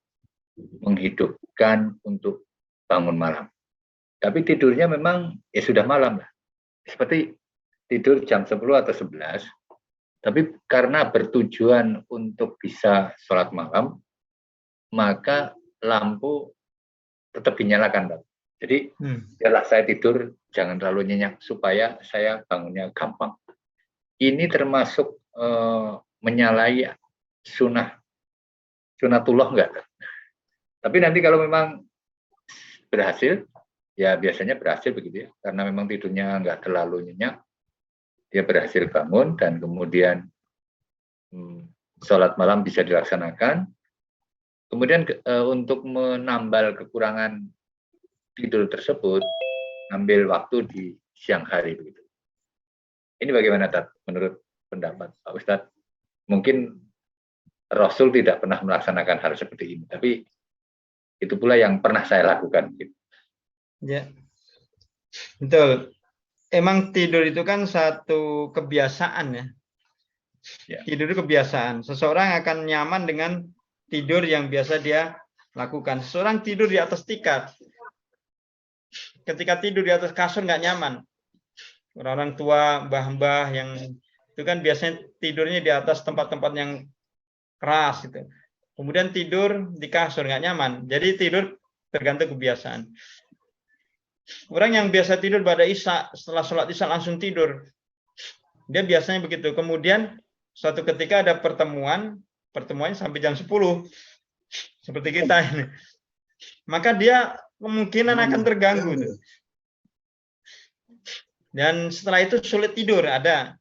menghidupkan untuk bangun malam, tapi tidurnya memang ya sudah malam lah, seperti tidur jam 10 atau 11, tapi karena bertujuan untuk bisa sholat malam, maka lampu tetap dinyalakan, Pak. Jadi biarlah saya tidur jangan terlalu nyenyak supaya saya bangunnya gampang. Ini termasuk menyalahi sunatullah enggak? Tapi nanti kalau memang berhasil, ya biasanya berhasil begitu ya, karena memang tidurnya enggak terlalu nyenyak, dia berhasil bangun dan kemudian sholat malam bisa dilaksanakan. Kemudian untuk menambal kekurangan tidur tersebut, ambil waktu di siang hari begitu. Ini bagaimana, Tat, menurut pendapat Pak Ustadz? Mungkin Rasul tidak pernah melaksanakan hal seperti ini, tapi itu pula yang pernah saya lakukan. Ya, betul. Emang tidur itu kan satu kebiasaan ya. Tidur itu kebiasaan. Seseorang akan nyaman dengan tidur yang biasa dia lakukan. Seseorang tidur di atas tikar. Ketika tidur di atas kasur nggak nyaman. Orang tua, mbah-mbah yang itu kan biasanya tidurnya di atas tempat-tempat yang keras gitu. Kemudian tidur di kasur nggak nyaman. Jadi tidur tergantung kebiasaan. Orang yang biasa tidur pada Isya, setelah sholat Isya langsung tidur. Dia biasanya begitu. Kemudian suatu ketika ada pertemuannya sampai jam 10. Seperti kita ini. Maka dia kemungkinan akan terganggu. Dan setelah itu sulit tidur, ada.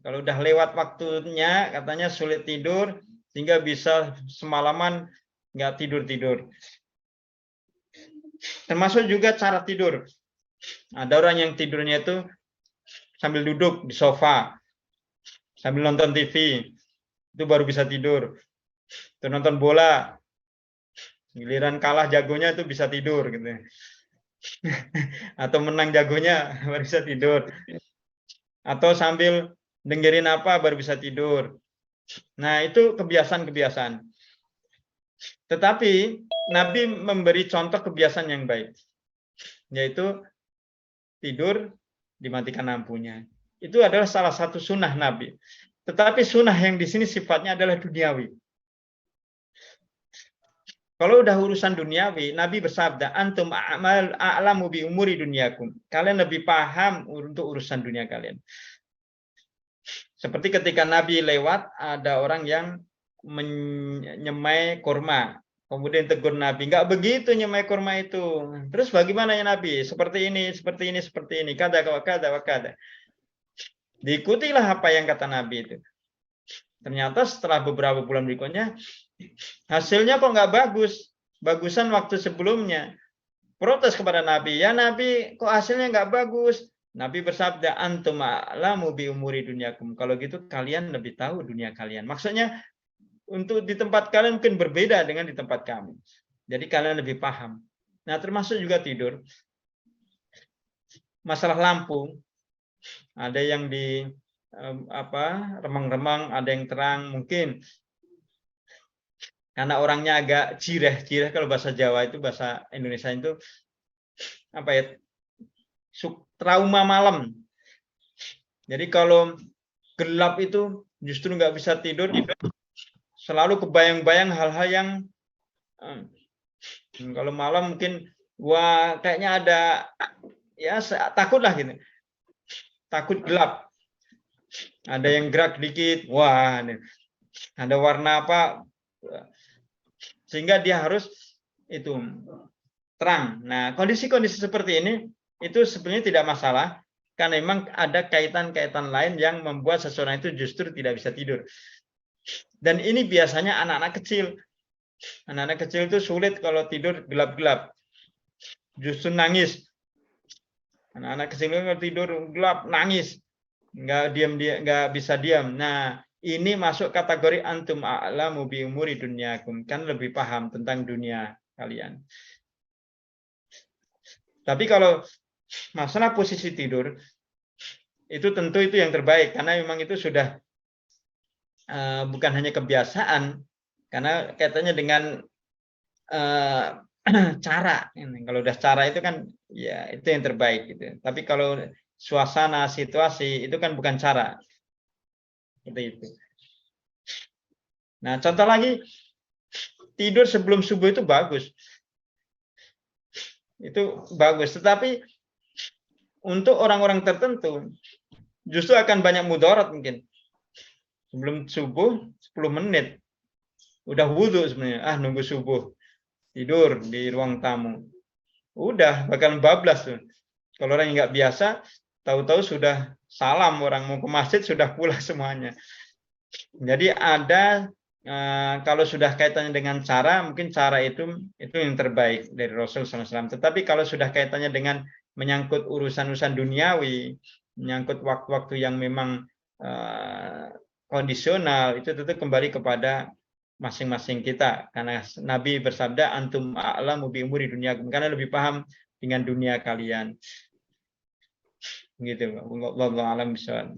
Kalau udah lewat waktunya, katanya sulit tidur, sehingga bisa semalaman nggak tidur-tidur. Termasuk juga cara tidur. Ada orang yang tidurnya itu sambil duduk di sofa, sambil nonton TV, itu baru bisa tidur. Itu nonton bola, giliran kalah jagonya itu bisa tidur gitu. Atau menang jagonya baru bisa tidur. Atau sambil dengerin apa baru bisa tidur. Nah, itu kebiasaan-kebiasaan. Tetapi Nabi memberi contoh kebiasaan yang baik, yaitu tidur dimatikan lampunya. Itu adalah salah satu sunnah Nabi. Tetapi sunnah yang di sini sifatnya adalah duniawi. Kalau udah urusan duniawi, Nabi bersabda, antum a'lamu bi umuri dunyakum. Kalian lebih paham untuk urusan dunia kalian. Seperti ketika Nabi lewat, ada orang yang menyemai kurma. Kemudian tegur Nabi, enggak begitu nyemai kurma itu. Terus bagaimana ya Nabi? Seperti ini, seperti ini, seperti ini. Kada, kada. Diikutilah apa yang kata Nabi itu. Ternyata setelah beberapa bulan berikutnya, hasilnya kok nggak bagus. Bagusan waktu sebelumnya. Protes kepada Nabi. Ya Nabi, kok hasilnya nggak bagus? Nabi bersabda, antum a'lamu bi umuri dunyakum. Kalau gitu kalian lebih tahu dunia kalian. Maksudnya, untuk di tempat kalian mungkin berbeda dengan di tempat kami. Jadi kalian lebih paham. Nah, termasuk juga tidur. Masalah lampu. Ada yang di remang-remang, ada yang terang. Mungkin karena orangnya agak jireh kalau bahasa Jawa itu, bahasa Indonesia itu apa ya? Trauma malam. Jadi kalau gelap itu justru nggak bisa tidur. Selalu kebayang-bayang hal-hal yang kalau malam mungkin wah kayaknya ada ya takut lah gitu. Takut gelap. Ada yang gerak dikit, wah ada warna apa, sehingga dia harus itu terang. Nah, kondisi-kondisi seperti ini itu sebenarnya tidak masalah, karena memang ada kaitan-kaitan lain yang membuat seseorang itu justru tidak bisa tidur. Dan ini biasanya anak-anak kecil. Anak-anak kecil itu sulit kalau tidur gelap-gelap. Justru nangis. Anak-anak kecil kalau tidur gelap nangis. Nggak bisa diam. Nah, ini masuk kategori antum a'lamu bi umuri dunyakum. Kan lebih paham tentang dunia kalian. Tapi kalau masalah posisi tidur, itu tentu itu yang terbaik. Karena memang itu sudah bukan hanya kebiasaan, karena kaitannya dengan cara. Kalau udah cara itu kan ya itu yang terbaik gitu. Tapi kalau suasana, situasi itu kan bukan cara. Seperti itu. Nah, contoh lagi, tidur sebelum subuh itu bagus. Itu bagus, tetapi untuk orang-orang tertentu justru akan banyak mudarat mungkin. Sebelum subuh 10 menit udah wudhu sebenarnya, nunggu subuh tidur di ruang tamu, udah bakal bablas tuh. Kalau orang yang nggak biasa, tahu-tahu sudah salam, orang mau ke masjid sudah pulang semuanya. Jadi ada kalau sudah kaitannya dengan cara, mungkin cara itu yang terbaik dari Rasul SAW. Tetapi kalau sudah kaitannya dengan menyangkut urusan-urusan duniawi, menyangkut waktu-waktu yang memang kondisional, itu tentu kembali kepada masing-masing kita, karena Nabi bersabda antum a'lamu bi umuri dunyakum, karena lebih paham dengan dunia kalian. Gitu, wallahu a'lam bishawab.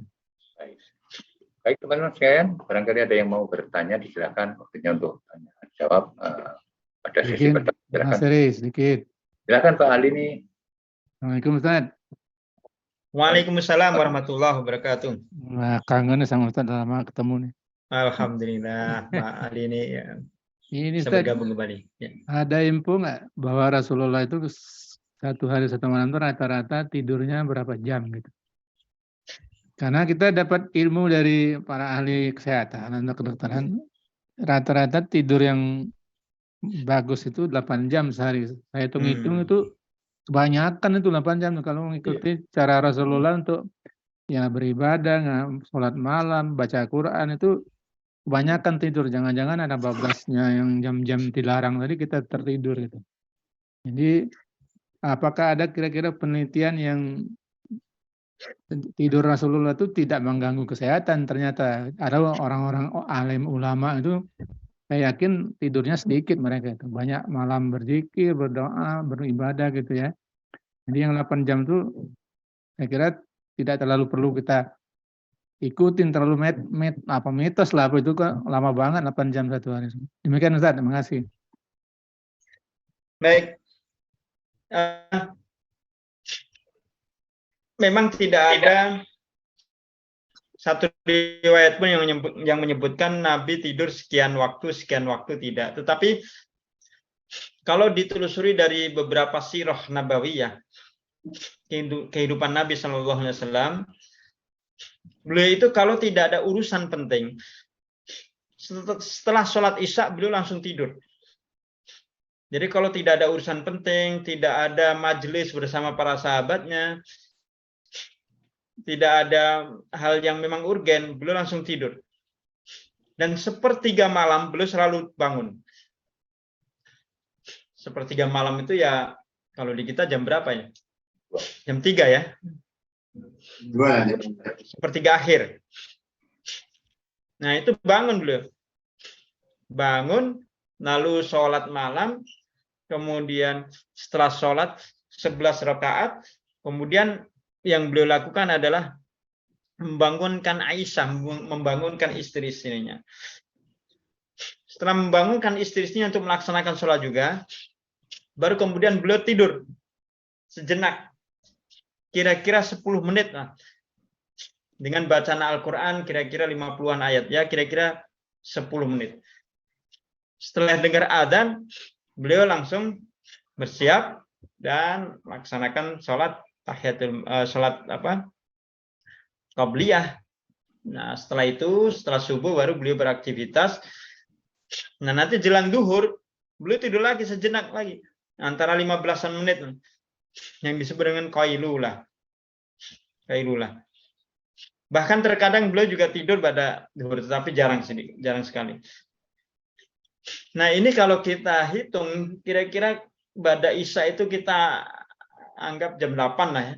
Baik teman-teman sekalian, barangkali ada yang mau bertanya, silakan, waktunya untuk tanya jawab pada sesi pertanyaan. Sedikit. Silakan Pak Ali nih. Assalamualaikum Ustaz. Waalaikumsalam warahmatullahi wabarakatuh. Nah, kangen sama Ustaz, lama ketemu nih. Alhamdulillah, Pak Ali ini ya, ini bisa Ustaz, bergabung kembali. Ya. Ada info nggak bahwa Rasulullah itu satu hari satu malam itu rata-rata tidurnya berapa jam gitu? Karena kita dapat ilmu dari para ahli kesehatan dan kedokteran, rata-rata tidur yang bagus itu 8 jam sehari. Saya hitung-hitung itu kebanyakan itu 8 jam kalau mengikuti cara Rasulullah untuk ya beribadah, sholat malam, baca Quran, itu kebanyakan tidur. Jangan-jangan ada bablasnya yang jam-jam dilarang tadi kita tertidur gitu. Jadi apakah ada kira-kira penelitian yang tidur Rasulullah itu tidak mengganggu kesehatan? Ternyata ada orang-orang alim ulama itu, saya yakin tidurnya sedikit mereka itu. Banyak malam berzikir, berdoa, beribadah gitu ya. Jadi yang 8 jam itu saya kira tidak terlalu perlu kita ikutin terlalu mitos lah, apa itu kok lama banget 8 jam satu hari. Demikian Ustaz, terima kasih. Baik. Memang tidak ada satu riwayat pun yang menyebutkan Nabi tidur sekian waktu tidak. Tetapi kalau ditelusuri dari beberapa sirah nabawiyah, kehidupan Nabi Shallallahu Alaihi Wasallam, beliau itu kalau tidak ada urusan penting, setelah sholat isya beliau langsung tidur. Jadi kalau tidak ada urusan penting, tidak ada majelis bersama para sahabatnya, tidak ada hal yang memang urgen, beliau langsung tidur. Dan sepertiga malam beliau selalu bangun. Sepertiga malam itu ya, kalau di kita jam berapa ya? Jam 3 ya? Sepertiga akhir. Nah itu bangun beliau. Bangun, lalu sholat malam, kemudian setelah sholat 11 rakaat, kemudian yang beliau lakukan adalah membangunkan Aisyah, membangunkan istri-istrinya. Setelah membangunkan istri-istrinya untuk melaksanakan sholat juga, baru kemudian beliau tidur sejenak, kira-kira 10 menit lah. Dengan bacaan Al-Quran kira-kira 50-an ayat, ya kira-kira 10 menit. Setelah dengar adzan, beliau langsung bersiap dan melaksanakan sholat tahiyatul sholat qabliyah. Nah, setelah itu, setelah subuh baru beliau beraktivitas. Nah, nanti jelang duhur, beliau tidur lagi sejenak lagi, antara 15-an menit, yang disebut dengan qailulah. Bahkan terkadang beliau juga tidur pada duhur, tetapi jarang sekali. Nah, ini kalau kita hitung, kira-kira pada isya itu kita anggap jam 8 lah ya.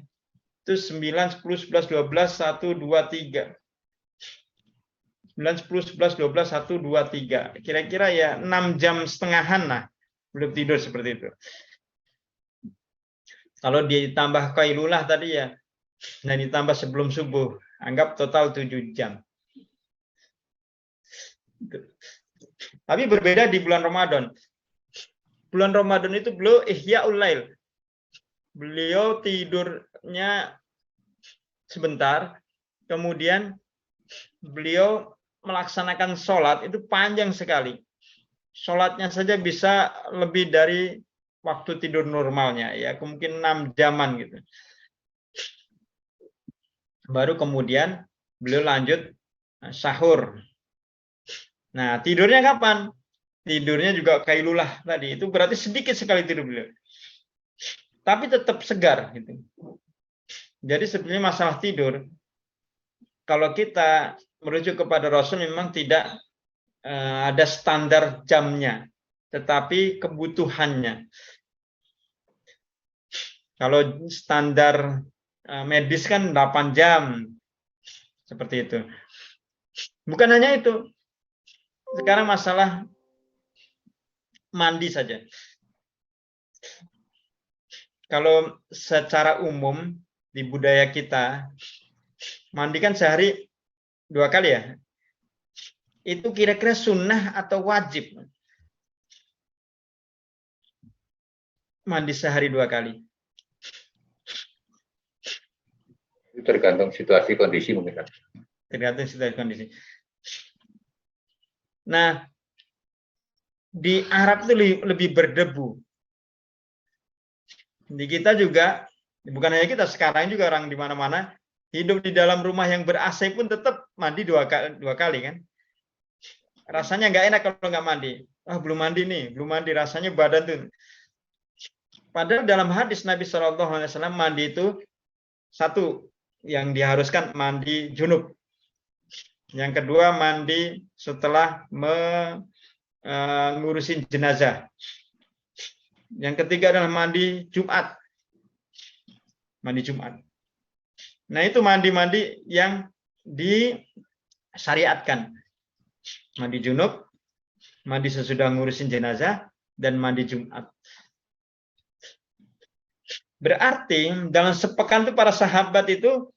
Itu 9, 10, 11, 12, 1, 2, 3. 9, 10, 11, 12, 1, 2, 3. Kira-kira ya 6 jam setengahan lah belum tidur seperti itu. Kalau ditambah qailulah tadi ya, dan ditambah sebelum subuh, anggap total 7 jam. Tapi berbeda di bulan Ramadan. Bulan Ramadan itu beliau ihya'ul lail. Beliau tidurnya sebentar, kemudian beliau melaksanakan sholat itu panjang sekali. Sholatnya saja bisa lebih dari waktu tidur normalnya, ya mungkin 6 jaman gitu. Baru kemudian beliau lanjut sahur. Nah, tidurnya kapan? Tidurnya juga qailulah tadi. Itu berarti sedikit sekali tidur beliau. Tapi tetap segar gitu. Jadi sebenarnya masalah tidur, kalau kita merujuk kepada Rasul memang tidak ada standar jamnya, tetapi kebutuhannya. Kalau standar medis kan 8 jam, seperti itu. Bukan hanya itu, sekarang masalah mandi saja. Kalau secara umum di budaya kita, mandi kan sehari 2 kali ya. Itu kira-kira sunnah atau wajib? Mandi sehari 2 kali. Itu tergantung situasi kondisi mungkin. Tergantung situasi kondisi. Nah, di Arab itu lebih berdebu. Di kita juga, bukan hanya kita, sekarang juga orang di mana-mana hidup di dalam rumah yang ber-AC pun tetap mandi 2 kali kan. Rasanya nggak enak kalau nggak mandi. Belum mandi nih, belum mandi, rasanya badan tuh. Padahal dalam hadis Nabi SAW mandi itu satu yang diharuskan mandi junub. Yang kedua mandi setelah ngurusin jenazah. Yang ketiga adalah mandi Jumat. Mandi Jumat. Nah, itu mandi-mandi yang disyariatkan. Mandi junub, mandi sesudah ngurusin jenazah, dan mandi Jumat. Berarti dalam sepekan itu para sahabat itu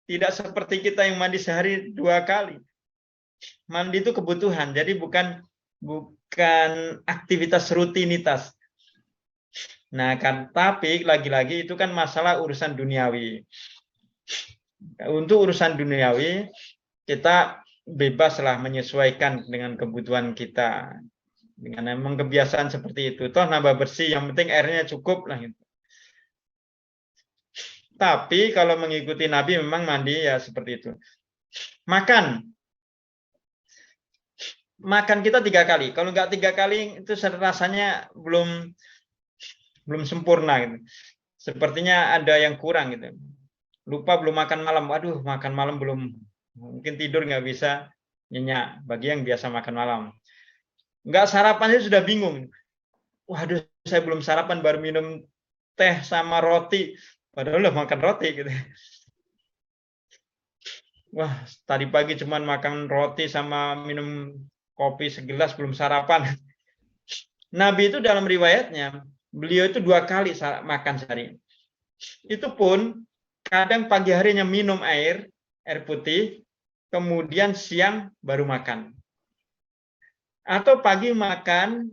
Tidak seperti kita yang mandi sehari 2 kali. Mandi itu kebutuhan, jadi bukan aktivitas rutinitas. Nah kan, tapi lagi-lagi itu kan masalah urusan duniawi. Untuk urusan duniawi kita bebaslah menyesuaikan dengan kebutuhan kita, dengan memang kebiasaan seperti itu. Toh nambah bersih, yang penting airnya cukup lah gitu. Tapi kalau mengikuti Nabi memang mandi ya seperti itu. Makan kita 3 kali. Kalau nggak 3 kali itu rasanya belum sempurna gitu. Sepertinya ada yang kurang gitu. Lupa belum makan malam. Waduh, makan malam belum, mungkin tidur nggak bisa nyenyak bagi yang biasa makan malam. Nggak sarapan sudah bingung. Waduh, saya belum sarapan, baru minum teh sama roti. Padahal udah makan roti gitu. Wah, tadi pagi cuman makan roti sama minum kopi segelas, belum sarapan. Nabi itu dalam riwayatnya, beliau itu 2 kali makan sehari. Itu pun kadang pagi harinya minum air putih, kemudian siang baru makan. Atau pagi makan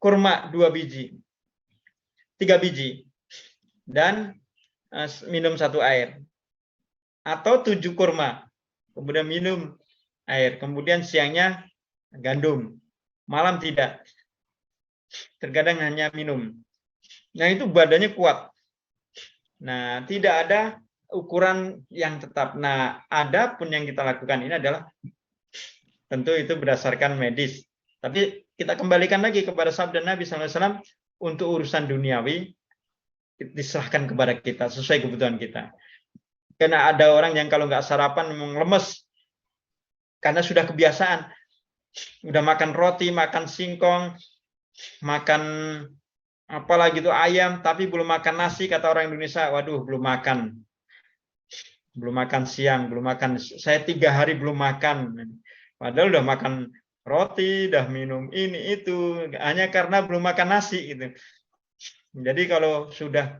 kurma 2 biji, 3 biji, dan minum 1 air. Atau 7 kurma, kemudian minum air, kemudian siangnya gandum, malam tidak. Terkadang hanya minum. Nah itu badannya kuat. Nah tidak ada ukuran yang tetap. Nah ada pun yang kita lakukan ini adalah tentu itu berdasarkan medis. Tapi kita kembalikan lagi kepada sabda Nabi SAW, untuk urusan duniawi diserahkan kepada kita sesuai kebutuhan kita. Karena ada orang yang kalau nggak sarapan memang lemes karena sudah kebiasaan, udah makan roti, makan singkong, makan apalagi itu ayam, tapi belum makan nasi. Kata orang Indonesia, waduh belum makan siang, belum makan, saya 3 hari belum makan. Padahal udah makan roti, udah minum ini itu, hanya karena belum makan nasi gitu. Jadi kalau sudah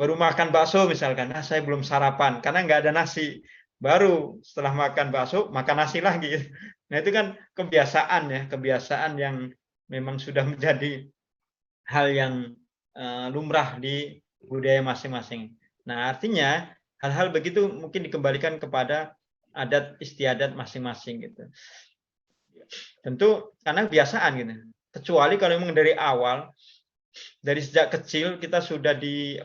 baru makan bakso misalkan, saya belum sarapan karena nggak ada nasi. Baru setelah makan bakso, makan nasi lagi. Nah itu kan kebiasaan ya, kebiasaan yang memang sudah menjadi hal yang lumrah di budaya masing-masing. Nah artinya hal-hal begitu mungkin dikembalikan kepada adat istiadat masing-masing gitu. Tentu karena kebiasaan gitu. Kecuali kalau memang dari awal, dari sejak kecil kita sudah di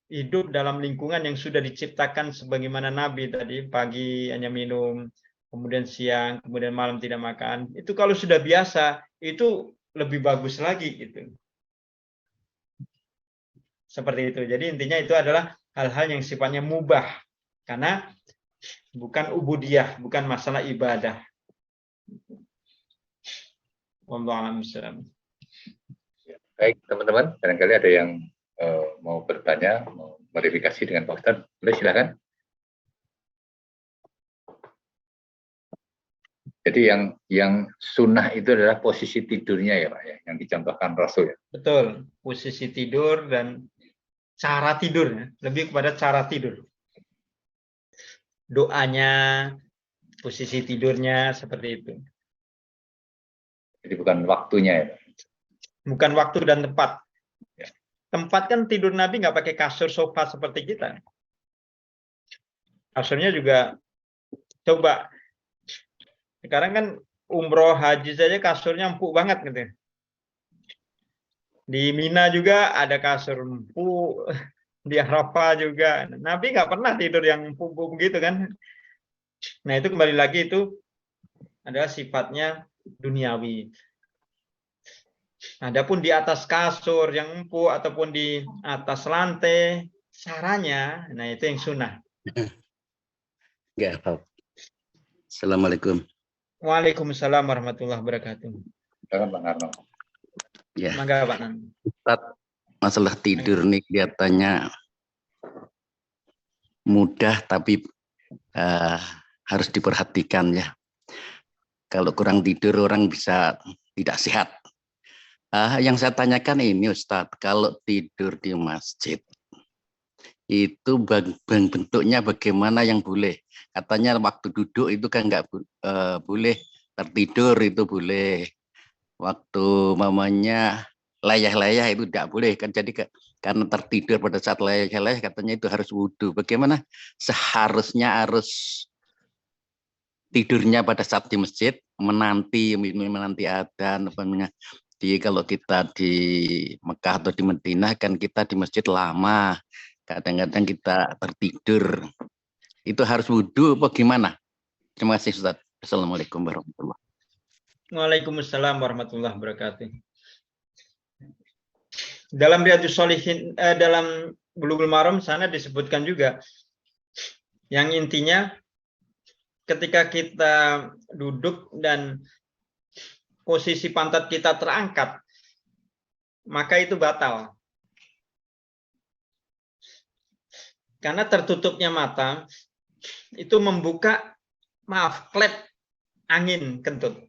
hidup dalam lingkungan yang sudah diciptakan sebagaimana Nabi tadi, pagi hanya minum, kemudian siang, kemudian malam tidak makan. Itu kalau sudah biasa, itu lebih bagus lagi gitu. Seperti itu. Jadi intinya itu adalah hal-hal yang sifatnya mubah, karena bukan ubudiyah, bukan masalah ibadah. Wallahu a'lam. Baik teman-teman, barangkali ada yang mau bertanya, mau verifikasi dengan Pak Ustadz, boleh silakan. Jadi yang sunnah itu adalah posisi tidurnya ya Pak ya, yang dicontohkan Rasul ya. Betul, posisi tidur dan cara tidur ya, lebih kepada cara tidur. Doanya, posisi tidurnya seperti itu. Jadi bukan waktunya ya Pak. Bukan waktu dan tempat. Tempat kan tidur Nabi nggak pakai kasur sofa seperti kita. Kasurnya juga, coba sekarang kan umroh haji saja kasurnya empuk banget gitu. Di Mina juga ada kasur empuk, di Arafah juga. Nabi nggak pernah tidur yang empuk begitu kan. Nah itu kembali lagi itu adalah sifatnya duniawi. Adapun di atas kasur yang empuk ataupun di atas lantai, caranya, nah itu yang sunnah. Enggak apa. Assalamualaikum. Waalaikumsalam warahmatullahi wabarakatuh. Silakan Pak Karno. Ya. Mangga Pak Nan. Masalah tidur nih kelihatannya mudah tapi harus diperhatikan ya. Kalau kurang tidur orang bisa tidak sehat. Yang saya tanyakan ini Ustadz, kalau tidur di masjid itu bentuknya bagaimana yang boleh. Katanya waktu duduk itu kan nggak boleh, tertidur itu boleh. Waktu mamanya layah-layah itu tidak boleh kan, jadi karena tertidur pada saat layah-layah katanya itu harus wudhu. Bagaimana seharusnya harus tidurnya pada saat di masjid, menanti adzan. Jadi kalau kita di Mekah atau di Madinah kan kita di masjid lama, kadang-kadang kita tertidur, itu harus wudhu apa gimana? Terima kasih Ustaz. Assalamualaikum warahmatullahi wabarakatuh. Waalaikumsalam warahmatullahi wabarakatuh. Dalam Riyadhus Shalihin, dalam Bulughul Maram sana disebutkan juga, yang intinya ketika kita duduk dan posisi pantat kita terangkat, maka itu batal. Karena tertutupnya mata itu membuka, klep angin kentut.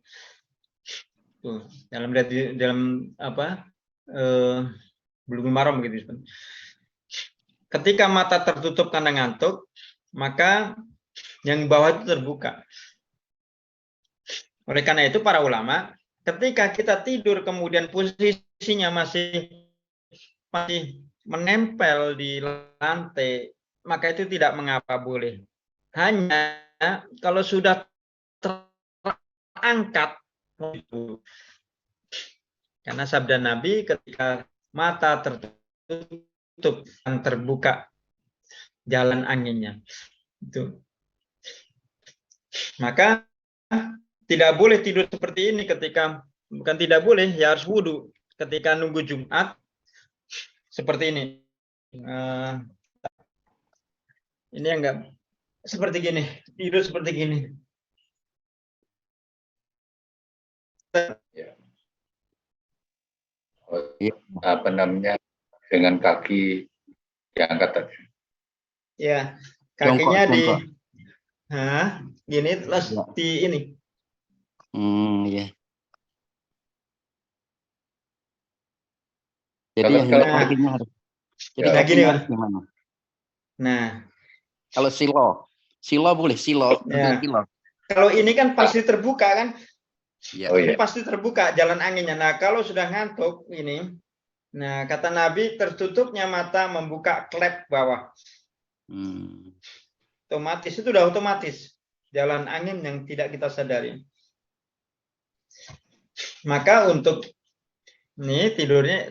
Tuh, dalam Bulughul Maram begitu. Ketika mata tertutup karena ngantuk, maka yang bawah itu terbuka. Oleh karena itu para ulama, ketika kita tidur kemudian posisinya masih menempel di lantai, maka itu tidak mengapa, boleh. Hanya kalau sudah terangkat, karena sabda Nabi ketika mata tertutup dan terbuka jalan anginnya, itu maka tidak boleh tidur seperti ini. Ketika bukan tidak boleh, ya harus wudhu ketika nunggu Jumat seperti ini. Ini enggak seperti gini, tidur seperti gini. Apa namanya, dengan kaki diangkat tadi. Ya, kakinya jongkok. Gini terus di ini. Ya. Jadi yang kakinya harus. Jadi kakinya harus gimana? Nah, kalau silo boleh, silo. Ya. Silo. Kalau ini kan pasti terbuka kan? Ya. Ini pasti terbuka jalan anginnya. Nah, kalau sudah ngantuk ini, nah kata Nabi, tertutupnya mata membuka klep bawah. Otomatis, itu udah otomatis jalan angin yang tidak kita sadari. Maka untuk ini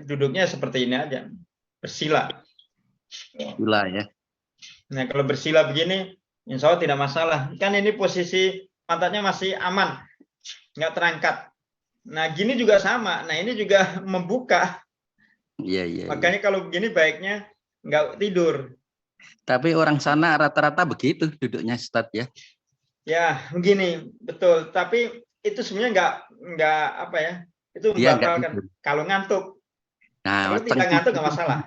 duduknya seperti ini aja, bersila. Bersila ya. Nah kalau bersila begini, insya Allah tidak masalah. Kan ini posisi pantatnya masih aman, nggak terangkat. Nah gini juga sama. Nah ini juga membuka. Iya. Makanya kalau begini baiknya nggak tidur. Tapi orang sana rata-rata begitu duduknya, Ustaz ya. Ya begini, betul. Tapi itu sebenarnya nggak apa ya? Itu membatalkan kalau ngantuk. Nah, kalau tidak ngantuk nggak masalah.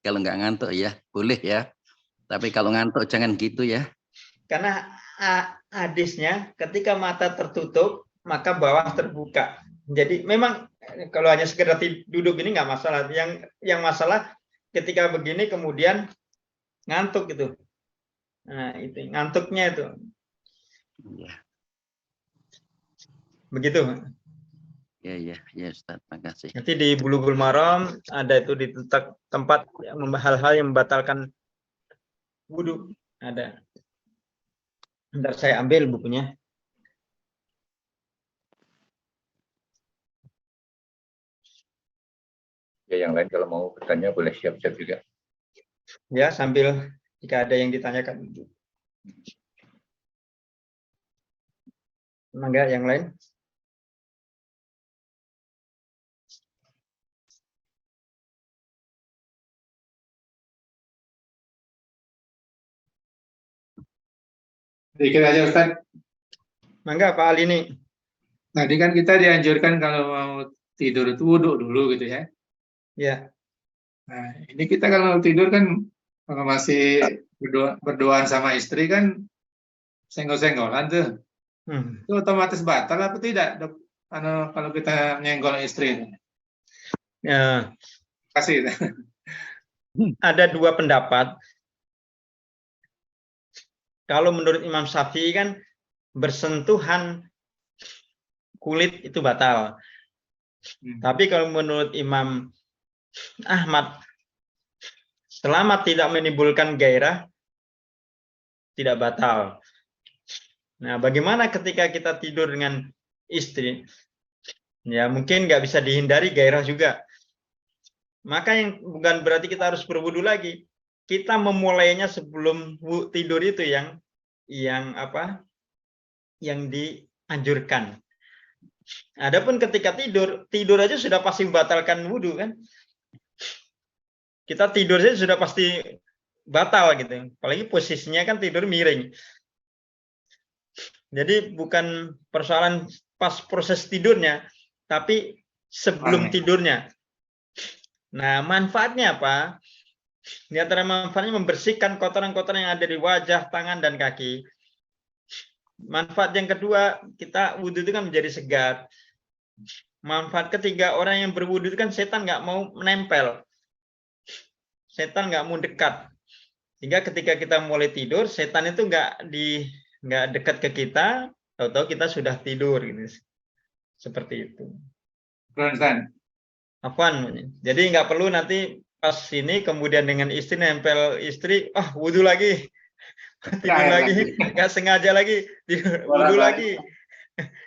Kalau nggak ngantuk ya boleh ya. Tapi kalau ngantuk jangan gitu ya. Karena hadisnya ketika mata tertutup maka bawah terbuka. Jadi memang kalau hanya sekedar duduk ini nggak masalah. Yang masalah ketika begini kemudian ngantuk gitu. Nah itu ngantuknya itu. Ya. Begitu. Ya Ustaz, makasih. Nanti di Bulughul Maram ada itu di tempat hal-hal yang membatalkan wudhu, ada. Bentar saya ambil bukunya. Ya, yang lain kalau mau bertanya boleh siap-siap juga. Ya, sambil jika ada yang ditanyakan. Mangga yang lain. Sedikit aja Ustaz. Mangga Pak Ali ini. Tadi kan kita dianjurkan kalau mau tidur itu wudhu dulu gitu ya. Ya. Nah, ini kita kalau tidur kan kalau masih berduaan sama istri kan senggol-senggolan tuh. Itu otomatis batal apa tidak, Dok? Kalau kita nyenggol istri itu? Ya. Kasih. ada dua pendapat. Kalau menurut Imam Syafi'i kan bersentuhan kulit itu batal. Tapi kalau menurut Imam Ahmad, selama tidak menimbulkan gairah, tidak batal. Nah, bagaimana ketika kita tidur dengan istri? Ya, mungkin nggak bisa dihindari gairah juga. Maka yang bukan berarti kita harus berwudu lagi. Kita memulainya sebelum tidur itu yang dianjurkan. Adapun ketika tidur aja sudah pasti membatalkan wudu kan? Kita tidur saja sudah pasti batal gitu. Apalagi posisinya kan tidur miring. Jadi bukan persoalan pas proses tidurnya, tapi sebelum tidurnya. Nah, manfaatnya apa? Di antara manfaatnya membersihkan kotoran-kotoran yang ada di wajah, tangan, dan kaki. Manfaat yang kedua, kita wudhu itu kan menjadi segar. Manfaat ketiga, orang yang berwudhu itu kan setan nggak mau menempel. Setan nggak mau dekat. Sehingga ketika kita mulai tidur, setan itu nggak dekat ke kita, tahu-tahu kita sudah tidur gitu. Seperti itu. Afwan. Jadi nggak perlu nanti pas sini kemudian dengan istri nempel istri, wudhu lagi, tidur lagi, nggak sengaja lagi, wudhu lagi.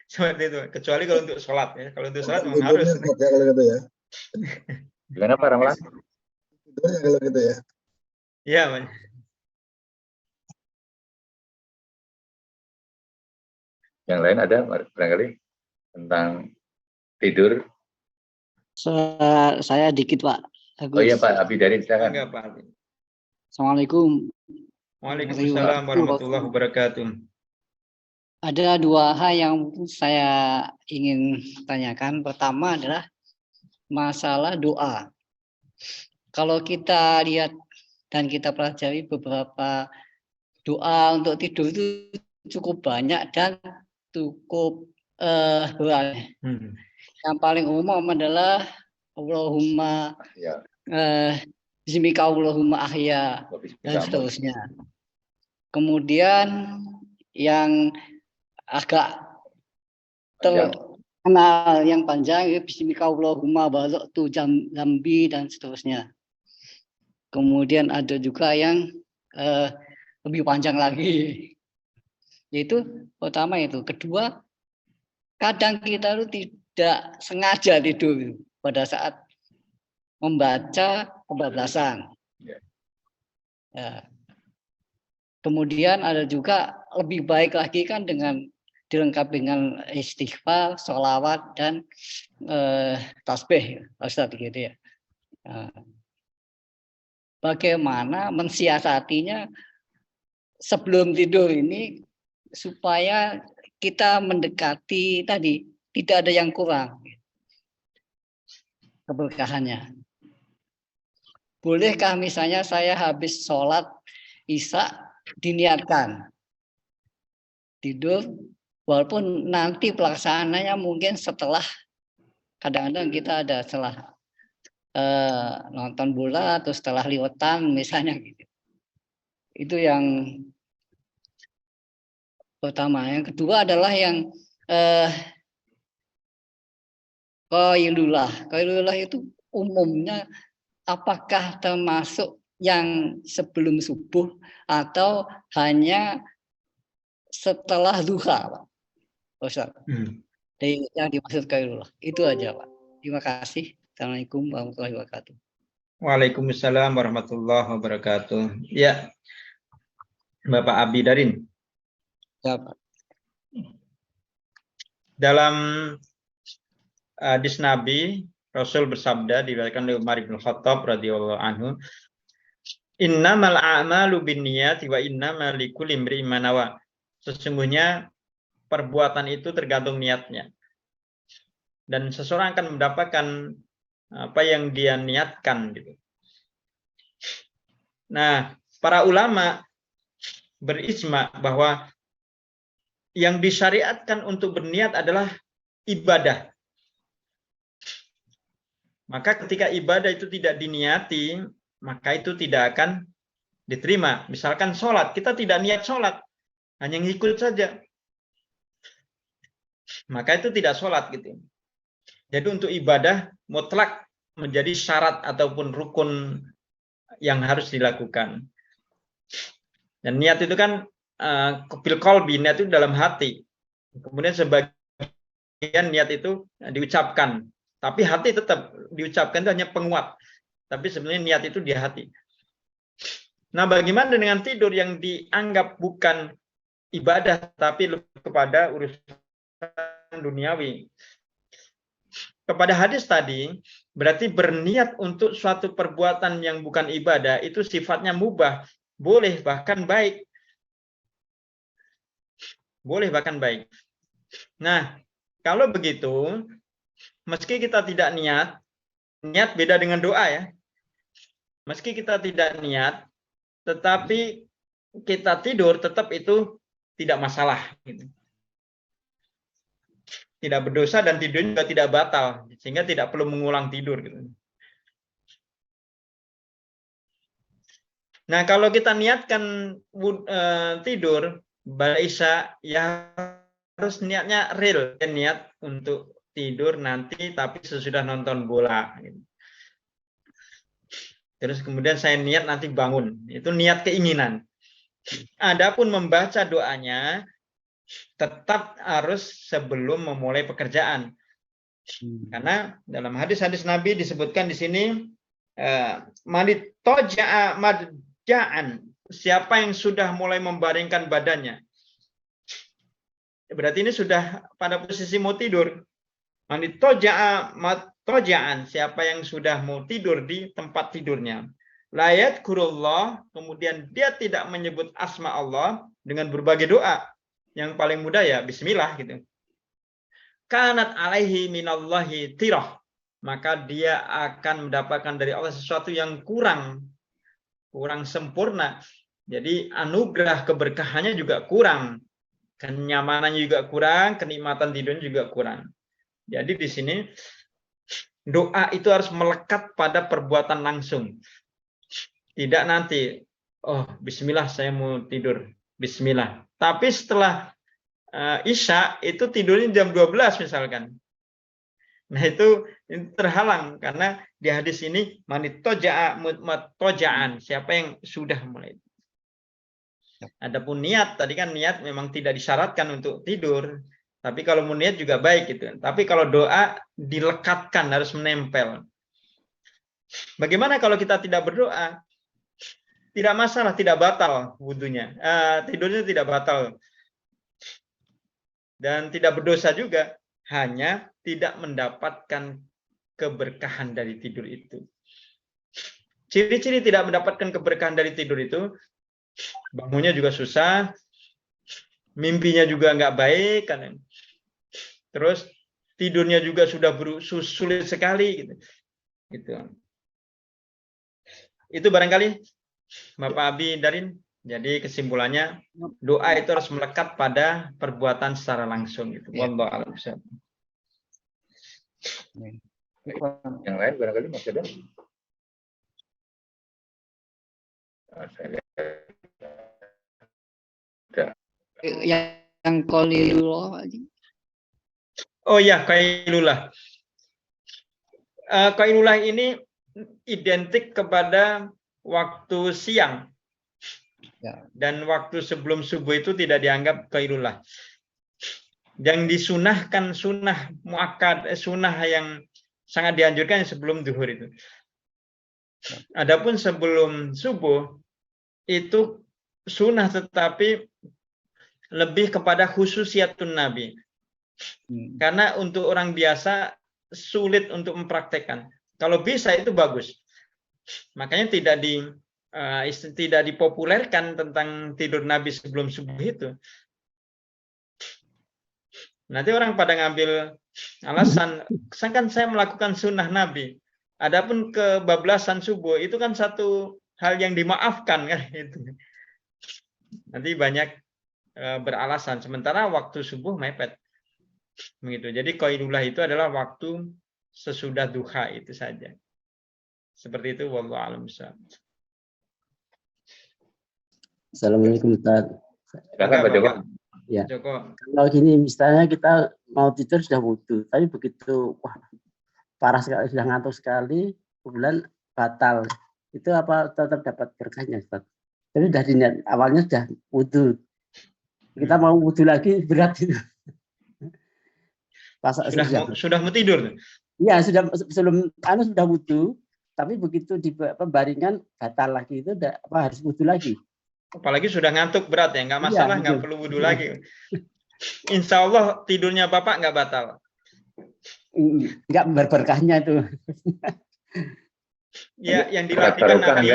Seperti itu. Kecuali kalau untuk sholat ya. Kalau untuk sholat memang harus. Ya, kalau gitu ya. Gimana Pak Ramlan? Tidurnya kalau gitu ya. Iya, Pak. Yang lain ada barangkali tentang tidur? Saya dikit Pak. Oh iya Pak Abidarin, silakan. Enggak, Pak. Assalamualaikum. Waalaikumsalam warahmatullahi wabarakatuh. Ada dua hal yang saya ingin tanyakan. Pertama adalah masalah doa. Kalau kita lihat dan kita pelajari beberapa doa untuk tidur itu cukup banyak dan cukup berat. Yang paling umum adalah Allahumma bismika Allahumma ahya dan seterusnya. Kemudian yang agak terkenal yang panjang bismika Allahumma baraktu jambi dan seterusnya. Kemudian ada juga yang lebih panjang lagi. Yaitu pertama itu. Kedua, kadang kita itu tidak sengaja tidur pada saat membaca kebablasan. Ya. Kemudian ada juga lebih baik lagi kan dengan dilengkapi dengan istighfar, sholawat, dan tasbih, Ustaz gitu ya. Bagaimana mensiasatinya sebelum tidur ini supaya kita mendekati tadi tidak ada yang kurang keberkahannya. Bolehkah misalnya saya habis sholat Isya diniatkan tidur, walaupun nanti pelaksananya mungkin setelah, kadang-kadang kita ada setelah nonton bola atau setelah liwetan misalnya gitu. Itu yang pertama. Yang kedua adalah yang qailullah itu umumnya apakah termasuk yang sebelum subuh atau hanya setelah duha, Pak Ustaz? Yang dimaksud qailullah itu aja, Pak. Terima kasih. Assalamualaikum warahmatullahi wabarakatuh. Waalaikumsalam warahmatullahi wabarakatuh. Ya, Bapak Abidarin. Ya, Pak. Dalam hadis Nabi, Rasul bersabda diriwayatkan oleh Umar bin Khattab radhiyallahu anhu, "Innamal a'malu binniyati wa innamal likulli imri'in ma nawa." Sesungguhnya perbuatan itu tergantung niatnya. Dan seseorang akan mendapatkan apa yang dia niatkan gitu. Nah, para ulama berijma bahwa yang disyariatkan untuk berniat adalah ibadah. Maka ketika ibadah itu tidak diniati, maka itu tidak akan diterima. Misalkan sholat, kita tidak niat sholat, hanya ngikut saja, maka itu tidak sholat gitu. Jadi untuk ibadah mutlak menjadi syarat ataupun rukun yang harus dilakukan. Dan niat itu kan fil qalbi, niat itu dalam hati. Kemudian sebagian niat itu diucapkan, tapi hati tetap diucapkan itu hanya penguat. Tapi sebenarnya niat itu di hati. Nah, bagaimana dengan tidur yang dianggap bukan ibadah tapi lebih kepada urusan duniawi? Kepada hadis tadi, berarti berniat untuk suatu perbuatan yang bukan ibadah itu sifatnya mubah, boleh bahkan baik. Boleh bahkan baik. Nah, kalau begitu, meski kita tidak niat, niat beda dengan doa ya. Meski kita tidak niat, tetapi kita tidur, tetap itu tidak masalah. Gitu. Tidak berdosa dan tidurnya juga tidak batal, sehingga tidak perlu mengulang tidur. Gitu. Nah, kalau kita niatkan tidur, Isya, ya harus niatnya real, niat untuk tidur nanti, tapi sesudah nonton bola. Gitu. Terus kemudian saya niat nanti bangun, itu niat keinginan. Adapun membaca doanya, tetap harus sebelum memulai pekerjaan. Karena dalam hadis-hadis Nabi disebutkan di sini madja'an, siapa yang sudah mulai membaringkan badannya. Berarti ini sudah pada posisi mau tidur. Toja'an, siapa yang sudah mau tidur di tempat tidurnya. Layat kurullah, kemudian dia tidak menyebut asma Allah dengan berbagai doa. Yang paling mudah ya bismillah gitu. Kanat alaihi minallahi tirah, maka dia akan mendapatkan dari Allah sesuatu yang kurang sempurna. Jadi anugerah keberkahannya juga kurang, kenyamanannya juga kurang, kenikmatan tidurnya juga kurang. Jadi di sini doa itu harus melekat pada perbuatan langsung. Tidak nanti, oh bismillah saya mau tidur, bismillah. Tapi setelah Isya itu tidurnya jam 12 misalkan. Nah itu terhalang karena di hadis ini toja'an, siapa yang sudah mulai. Adapun niat, tadi kan niat memang tidak disyaratkan untuk tidur. Tapi kalau mau niat juga baik gitu. Tapi kalau doa dilekatkan, harus menempel. Bagaimana kalau kita tidak berdoa? Tidak masalah, tidak batal wudunya. Tidurnya tidak batal. Dan tidak berdosa juga. Hanya tidak mendapatkan keberkahan dari tidur itu. Ciri-ciri tidak mendapatkan keberkahan dari tidur itu, bangunnya juga susah, mimpinya juga nggak baik, kan? Terus tidurnya juga sudah sulit sekali, gitu. Itu barangkali Bapak Abi Darin. Jadi kesimpulannya doa itu harus melekat pada perbuatan secara langsung. Gitu. Wallahu a'lam. Yang lain barangkali masih ada. Yang qalilullah. Oh ya, qailullah. Qailullah ini identik kepada waktu siang. Ya. Dan waktu sebelum subuh itu tidak dianggap qailullah. Yang disunahkan sunnah muakkad, sunnah yang sangat dianjurkan sebelum zuhur itu. Adapun sebelum subuh itu sunnah tetapi lebih kepada khususiyatun Nabi. Karena untuk orang biasa sulit untuk mempraktekkan. Kalau bisa itu bagus. Makanya tidak dipopulerkan tentang tidur Nabi sebelum subuh itu. Nanti orang pada ngambil alasan, kan saya melakukan sunnah Nabi. Adapun kebablasan subuh itu kan satu hal yang dimaafkan kan itu. Nanti banyak beralasan. Sementara waktu subuh mepet. Begitu. Jadi qailullah itu adalah waktu sesudah duha itu saja. Seperti itu, wallahu a'lam bishawab. Assalamualaikum Ustaz. Silakan Pak Joko. Ya. Joko. Kalau gini misalnya kita mau tidur sudah wudhu, tapi begitu wah parah sekali, sudah ngantuk sekali, kemudian batal. Itu apa tetap dapat berkahnya Ustaz? Tapi sudah diniat, awalnya sudah wudhu. Kita mau wudhu lagi berat itu. Sudah mau tidur? Iya, sudah sebelum sudah wudhu, tapi begitu di pembaringan batal lagi itu harus wudhu lagi. Apalagi sudah ngantuk berat ya, nggak masalah, nggak perlu wudhu lagi. Insya Allah tidurnya Bapak nggak batal. Nggak berberkahnya itu. Ya, yang dilakukan Nabi,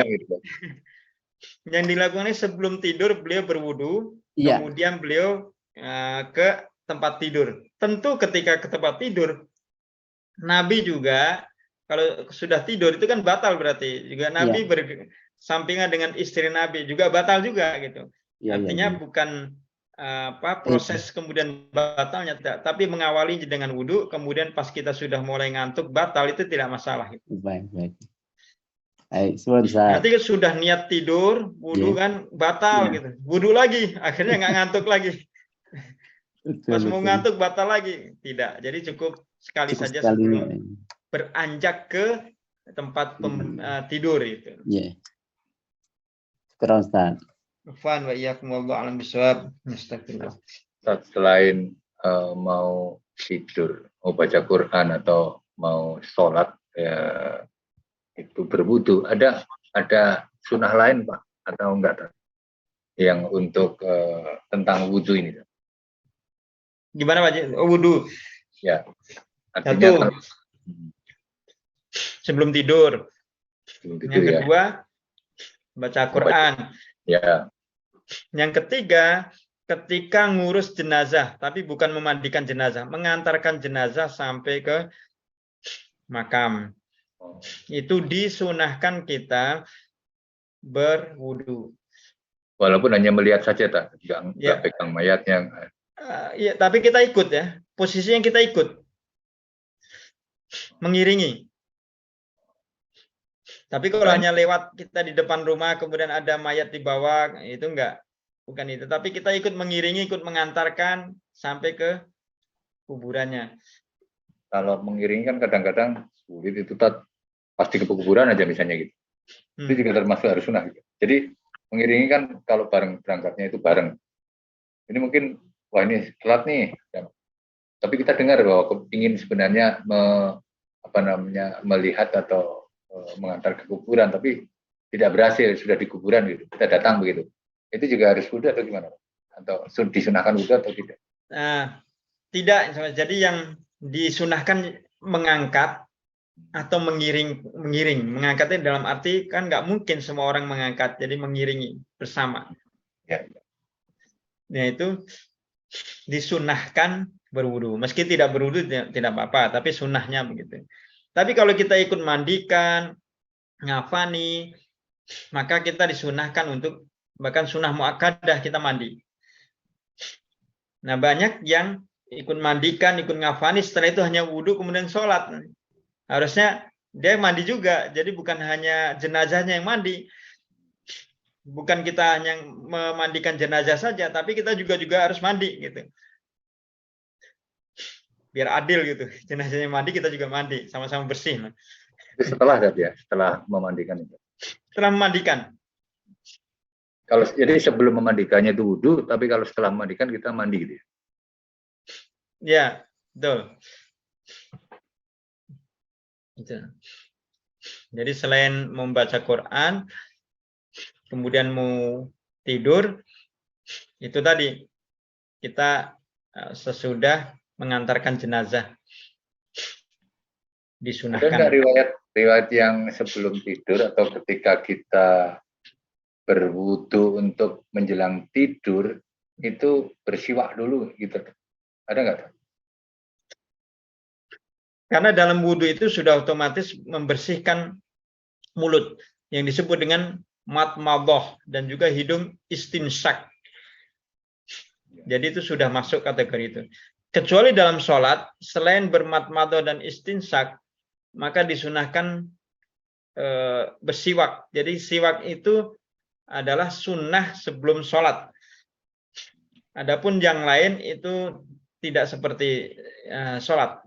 yang dilakukan sebelum tidur beliau berwudu, kemudian beliau ke tempat tidur. Tentu ketika ke tempat tidur, Nabi juga kalau sudah tidur itu kan batal berarti juga Nabi bersampingan dengan istri Nabi juga batal juga gitu. Artinya bukan proses kemudian batalnya, tapi mengawali dengan wudhu, kemudian pas kita sudah mulai ngantuk batal itu tidak masalah. Baik. Nanti sudah niat tidur, wudhu kan batal gitu, wudhu lagi, akhirnya nggak ngantuk lagi. Pas mau ngantuk batal lagi, tidak. Jadi cukup sekali saja sebelum beranjak ke tempat tidur itu. Iya. Kurang Ustaz. Afwan wa iyyakum wallahu a'lam bishawab. Astagfirullah. Selain mau tidur, mau baca Quran atau mau sholat, ya, itu berwudu, ada sunnah lain Pak atau enggak yang untuk tentang wudu ini? Gimana Pak? Wudu. Ya, artinya sebelum tidur. Yang kedua baca Quran. Ya. Yang ketiga, ketika ngurus jenazah, tapi bukan memandikan jenazah, mengantarkan jenazah sampai ke makam. Itu disunahkan kita berwudu. Walaupun hanya melihat saja, nggak pegang mayatnya. Ya, tapi kita ikut ya, posisinya kita ikut, mengiringi. Tapi kalau hanya lewat kita di depan rumah, kemudian ada mayat di bawah, itu enggak, bukan itu. Tapi kita ikut mengiringi, ikut mengantarkan sampai ke kuburannya. Kalau mengiringi kan kadang-kadang sulit itu, pasti ke kuburan aja misalnya gitu. Itu juga termasuk harus sunnah gitu. Jadi mengiringi kan kalau bareng berangkatnya itu bareng. Ini mungkin wah ini telat nih. Tapi kita dengar bahwa ingin sebenarnya melihat atau mengantar ke kuburan, tapi tidak berhasil, sudah di kuburan gitu. Kita datang begitu. Itu juga harus wudu atau gimana? Atau disunahkan wudu atau tidak? Nah, tidak. Jadi yang disunahkan mengangkat atau mengiring. Mengangkatnya dalam arti kan nggak mungkin semua orang mengangkat, jadi mengiringi bersama. Ya. Nah itu disunahkan berwudu. Meski tidak berwudu tidak apa-apa, tapi sunnahnya begitu. Tapi kalau kita ikut mandikan, ngafani, maka kita disunahkan untuk, bahkan sunnah muakkadah kita mandi. Nah banyak yang ikut mandikan, ikut ngafani, setelah itu hanya wudhu kemudian sholat. Harusnya dia mandi juga, jadi bukan hanya jenazahnya yang mandi. Bukan kita hanya memandikan jenazah saja, tapi kita juga harus mandi gitu. Biar adil gitu, jenazahnya mandi kita juga mandi, sama-sama bersih. Setelah setelah memandikan itu. Setelah memandikan. Kalau jadi sebelum memandikannya itu wudu, tapi kalau setelah memandikan kita mandi gitu ya. Ya, betul. Jadi selain membaca Quran, kemudian mau tidur, itu tadi kita sesudah mengantarkan jenazah disunahkan. Ada nggak riwayat yang sebelum tidur atau ketika kita berwudu untuk menjelang tidur itu bersiwak dulu gitu? Ada nggak? Karena dalam wudu itu sudah otomatis membersihkan mulut yang disebut dengan matmadhah dan juga hidung istinsyak. Jadi itu sudah masuk kategori itu. Kecuali dalam sholat, selain bermatmadhah dan istinsyak, maka disunahkan bersiwak. Jadi siwak itu adalah sunnah sebelum sholat. Adapun yang lain itu tidak seperti sholat.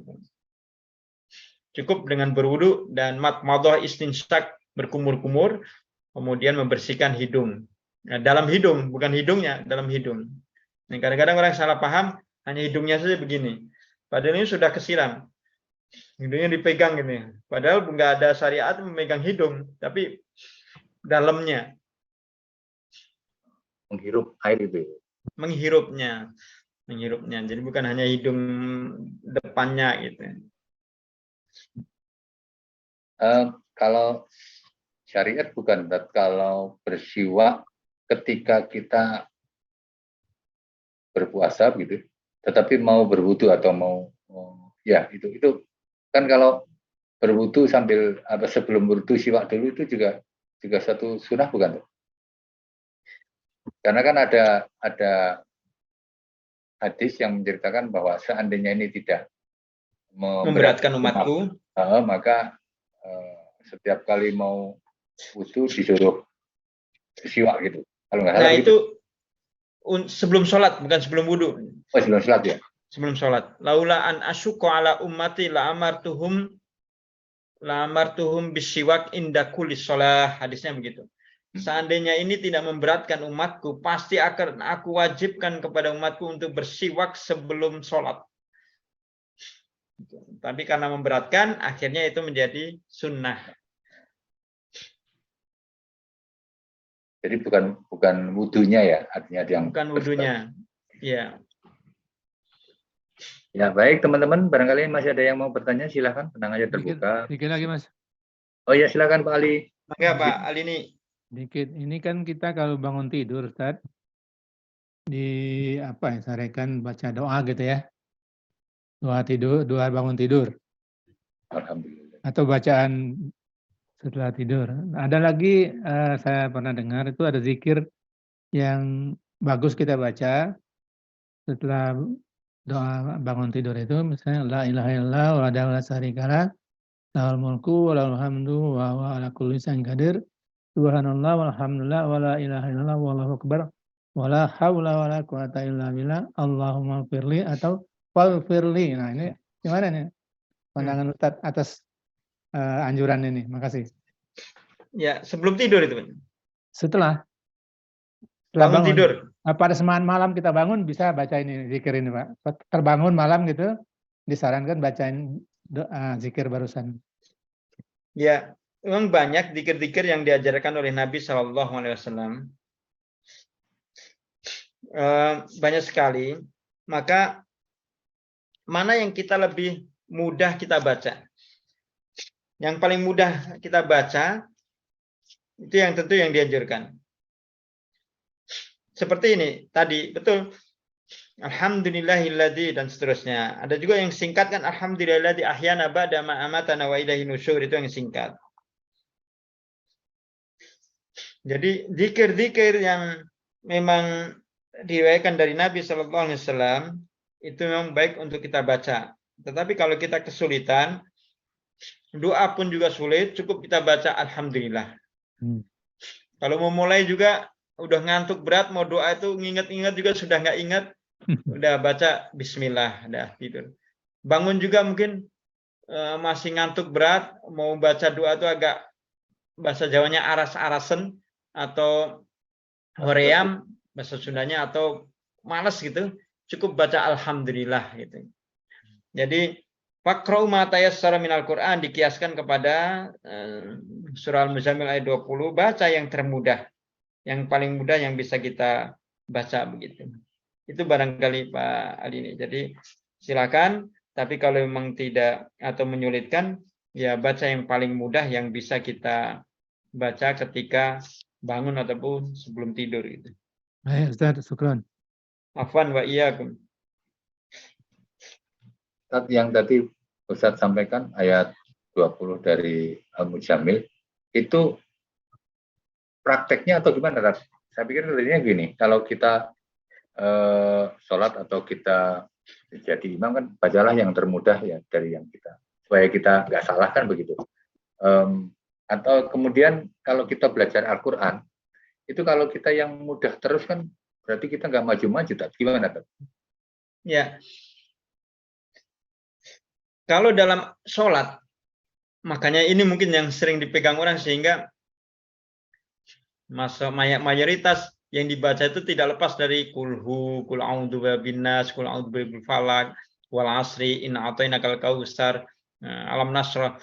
Cukup dengan berwudu dan madmadah istinsyak, berkumur-kumur, kemudian membersihkan hidung. Nah, dalam hidung, bukan hidungnya, dalam hidung. Nah, kadang-kadang orang salah paham, hanya hidungnya saja begini. Padahal ini sudah kesiram. Hidungnya dipegang gini. Padahal nggak ada syariat memegang hidung, tapi dalamnya. Menghirup air itu. Menghirupnya. Jadi bukan hanya hidung depannya gitu. Kalau syariat bukan, kalau bersiwak ketika kita berpuasa gitu, tetapi mau berwudu atau ya itu kan kalau berwudu sambil sebelum berwudu siwak dulu itu juga satu sunnah bukan? Karena kan ada hadis yang menceritakan bahwa seandainya ini tidak memberatkan umatku, maka setiap kali mau wudu disuruh siwak gitu. Kalau nggak salah. Nah itu sebelum sholat, bukan sebelum wudu. Oh, sebelum sholat ya. Sebelum sholat. Laula an asyuqa ala ummati la amartuhum bisiwak inda kulli sholah. Hadisnya begitu. Seandainya ini tidak memberatkan umatku, pasti akan aku wajibkan kepada umatku untuk bersiwak sebelum sholat. Tapi karena memberatkan, akhirnya itu menjadi sunnah. Jadi bukan wudunya ya, artinya yang bukan wudunya. Ya. Ya baik teman-teman, barangkali masih ada yang mau bertanya, silahkan, tenang aja terbuka. Dikit lagi Mas. Oh ya silakan Pak Ali. Enggak Pak Ali ini. Dikit. Ini kan kita kalau bangun tidur, Ustaz, sarekan baca doa gitu ya. Doa bangun tidur. Alhamdulillah. Atau bacaan setelah tidur. Ada lagi saya pernah dengar itu ada zikir yang bagus kita baca setelah doa bangun tidur itu, misalnya la ilaha illallah wa la syarikalah lahul mulku wa lahul hamdu wa huwa ala kulli syai'in qadir subhanallah walhamdulillah wa la ilaha illallah wallahu akbar wa la haula wa la quwata illa billah Allahumma firli atau walfirli. Nah ini gimana nih pandangan Ustaz atas anjuran ini? Makasih. Ya, sebelum tidur itu. Setelah bangun tidur. Pada semangat malam kita bangun bisa baca ini zikir ini Pak. Terbangun malam gitu disarankan bacain doa zikir barusan. Ya, memang banyak zikir-zikir yang diajarkan oleh Nabi SAW. Banyak sekali. Maka mana yang kita lebih mudah kita baca? Yang paling mudah kita baca itu yang tentu yang dianjurkan. Seperti ini tadi, betul. Alhamdulillahilladzi dan seterusnya. Ada juga yang singkat kan, alhamdulillahilladzi ahyana ba'da ma amatana wa ilaihi nusyur, itu yang singkat. Jadi zikir-zikir yang memang diriwayatkan dari Nabi SAW itu memang baik untuk kita baca. Tetapi kalau kita kesulitan, doa pun juga sulit, cukup kita baca alhamdulillah. Kalau mau mulai juga udah ngantuk berat, mau doa itu nginget-inget juga sudah nggak ingat, udah baca bismillah, udah tidur. Bangun juga mungkin masih ngantuk berat, mau baca doa itu agak bahasa Jawanya aras-arasen atau hoream bahasa Sundanya, atau malas gitu, cukup baca alhamdulillah gitu. Jadi faqra'u ma tayassara minal Qur'an dikiaskan kepada surah Al-Muzammil ayat 20, baca yang termudah. Yang paling mudah yang bisa kita baca begitu. Itu barangkali Pak Ali ini. Jadi silakan, tapi kalau memang tidak atau menyulitkan, ya baca yang paling mudah yang bisa kita baca ketika bangun ataupun sebelum tidur gitu. Baik, Ustaz, syukran. Afwan wa iyyakum. Yang tadi Ustaz sampaikan ayat 20 dari Al-Muzammil itu prakteknya atau gimana, Rat? Saya pikir intinya gini, kalau kita sholat atau kita jadi imam kan bacalah yang termudah ya dari yang kita, supaya kita nggak salah kan begitu. Atau kemudian kalau kita belajar Al-Quran, itu kalau kita yang mudah terus kan berarti kita nggak maju-maju. Gimana, Tat? Ya. Kalau dalam sholat, makanya ini mungkin yang sering dipegang orang sehingga mayoritas yang dibaca itu tidak lepas dari kulhu, kul a'udzu birabbinas, kul a'udzu birabbil falaq, wal asri, inna a'tainakal kautsar, alam nasrah.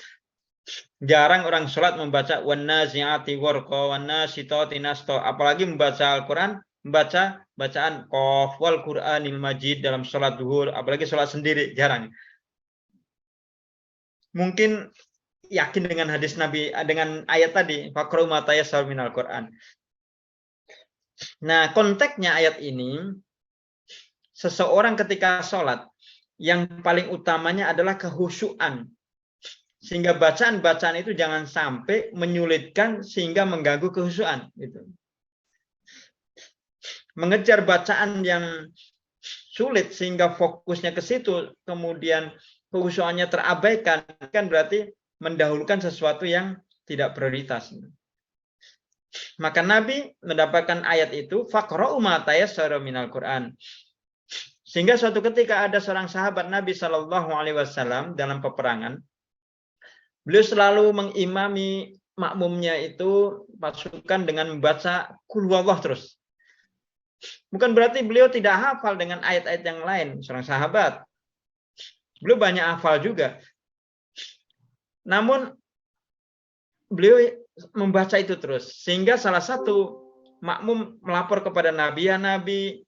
Jarang orang sholat membaca wan nazi'ati gharqa, wan nasitati nasta, apalagi membaca Al-Quran, membaca bacaan qaf wal Qur'anil Majid dalam sholat zuhur, apalagi sholat sendiri, jarang. Mungkin yakin dengan hadis Nabi, dengan ayat tadi, faqra'u ma tayassara minal Qur'an. Nah, konteksnya ayat ini, seseorang ketika sholat, yang paling utamanya adalah kehusyuan. Sehingga bacaan-bacaan itu jangan sampai menyulitkan sehingga mengganggu kehusyuan. Gitu. Mengejar bacaan yang sulit sehingga fokusnya ke situ, kemudian kehusyuannya terabaikan, kan berarti mendahulukan sesuatu yang tidak prioritas. Maka Nabi mendapatkan ayat itu, faqra'u ma tayassara minal Qur'an. Sehingga suatu ketika ada seorang sahabat Nabi Shallallahu Alaihi Wasallam dalam peperangan, beliau selalu mengimami makmumnya itu pasukan dengan membaca Qul huwallah terus. Bukan berarti beliau tidak hafal dengan ayat-ayat yang lain, seorang sahabat. Beliau banyak hafal juga. Namun beliau membaca itu terus. Sehingga salah satu makmum melapor kepada Nabi, ya Nabi,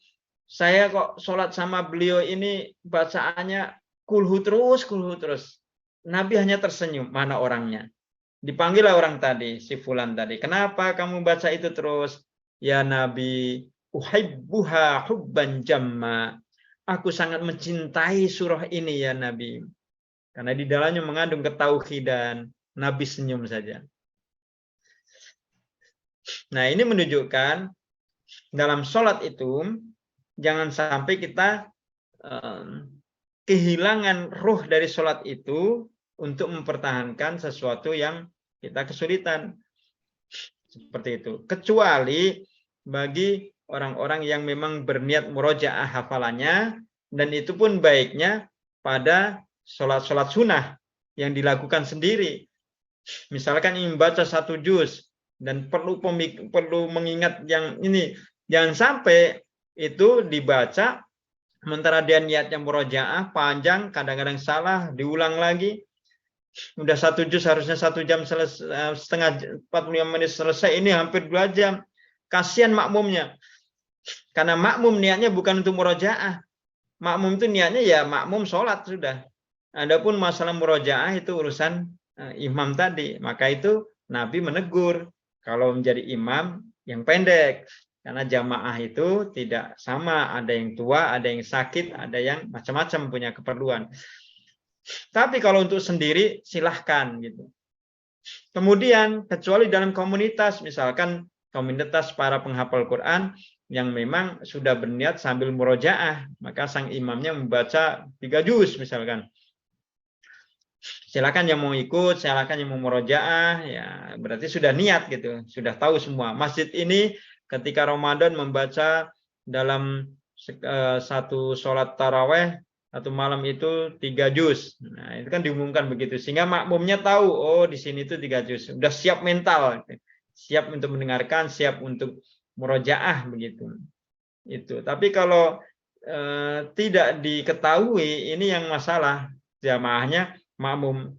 saya kok sholat sama beliau ini bacaannya kulhu terus. Nabi hanya tersenyum, mana orangnya. Dipanggillah orang tadi, si fulan tadi. Kenapa kamu baca itu terus? Ya Nabi, uhibbuha hubban jamma. Aku sangat mencintai surah ini ya Nabi. Karena di dalamnya mengandung ketauhidan. Nabi senyum saja. Nah, ini menunjukkan dalam sholat itu jangan sampai kita kehilangan ruh dari sholat itu untuk mempertahankan sesuatu yang kita kesulitan. Seperti itu. Kecuali bagi orang-orang yang memang berniat murojaah hafalannya, dan itu pun baiknya pada sholat-sholat sunnah yang dilakukan sendiri. Misalkan ingin membaca 1 juz dan perlu mengingat yang ini, jangan sampai itu dibaca sementara dia niatnya murojaah panjang, kadang-kadang salah, diulang lagi. Udah 1 juz harusnya 1 jam setengah 45 menit selesai, ini hampir 2 jam. Kasihan makmumnya. Karena makmum niatnya bukan untuk murojaah. Makmum itu niatnya ya makmum sholat sudah. Adapun masalah murojaah itu urusan imam tadi. Maka itu Nabi menegur kalau menjadi imam yang pendek. Karena jamaah itu tidak sama. Ada yang tua, ada yang sakit, ada yang macam-macam punya keperluan. Tapi kalau untuk sendiri silahkan gitu. Kemudian kecuali dalam komunitas, misalkan komunitas para penghafal Quran yang memang sudah berniat sambil murojaah, maka sang imamnya membaca 3 juz misalkan. Silakan yang mau ikut, silakan yang mau murojaah, ya berarti sudah niat gitu, sudah tahu semua. Masjid ini ketika Ramadan membaca dalam satu sholat taraweh atau malam itu 3 juz. Nah, itu kan diumumkan begitu sehingga makmumnya tahu, oh di sini itu 3 juz. Sudah siap mental. Siap untuk mendengarkan, siap untuk murojaah begitu. Itu. Tapi kalau tidak diketahui, ini yang masalah. Jamaahnya makmum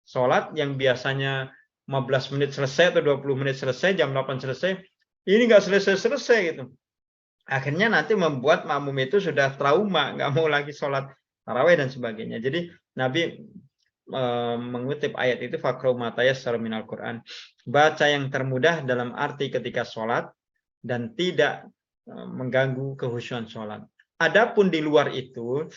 sholat yang biasanya 15 menit selesai atau 20 menit selesai, jam 8 selesai, ini nggak selesai-selesai gitu. Akhirnya nanti membuat makmum itu sudah trauma, nggak mau lagi sholat tarawih dan sebagainya. Jadi Nabi mengutip ayat itu, faqra'u ma tayassara minal Qur'an. Baca yang termudah dalam arti ketika sholat dan tidak mengganggu kehusyuan sholat. Adapun di luar itu,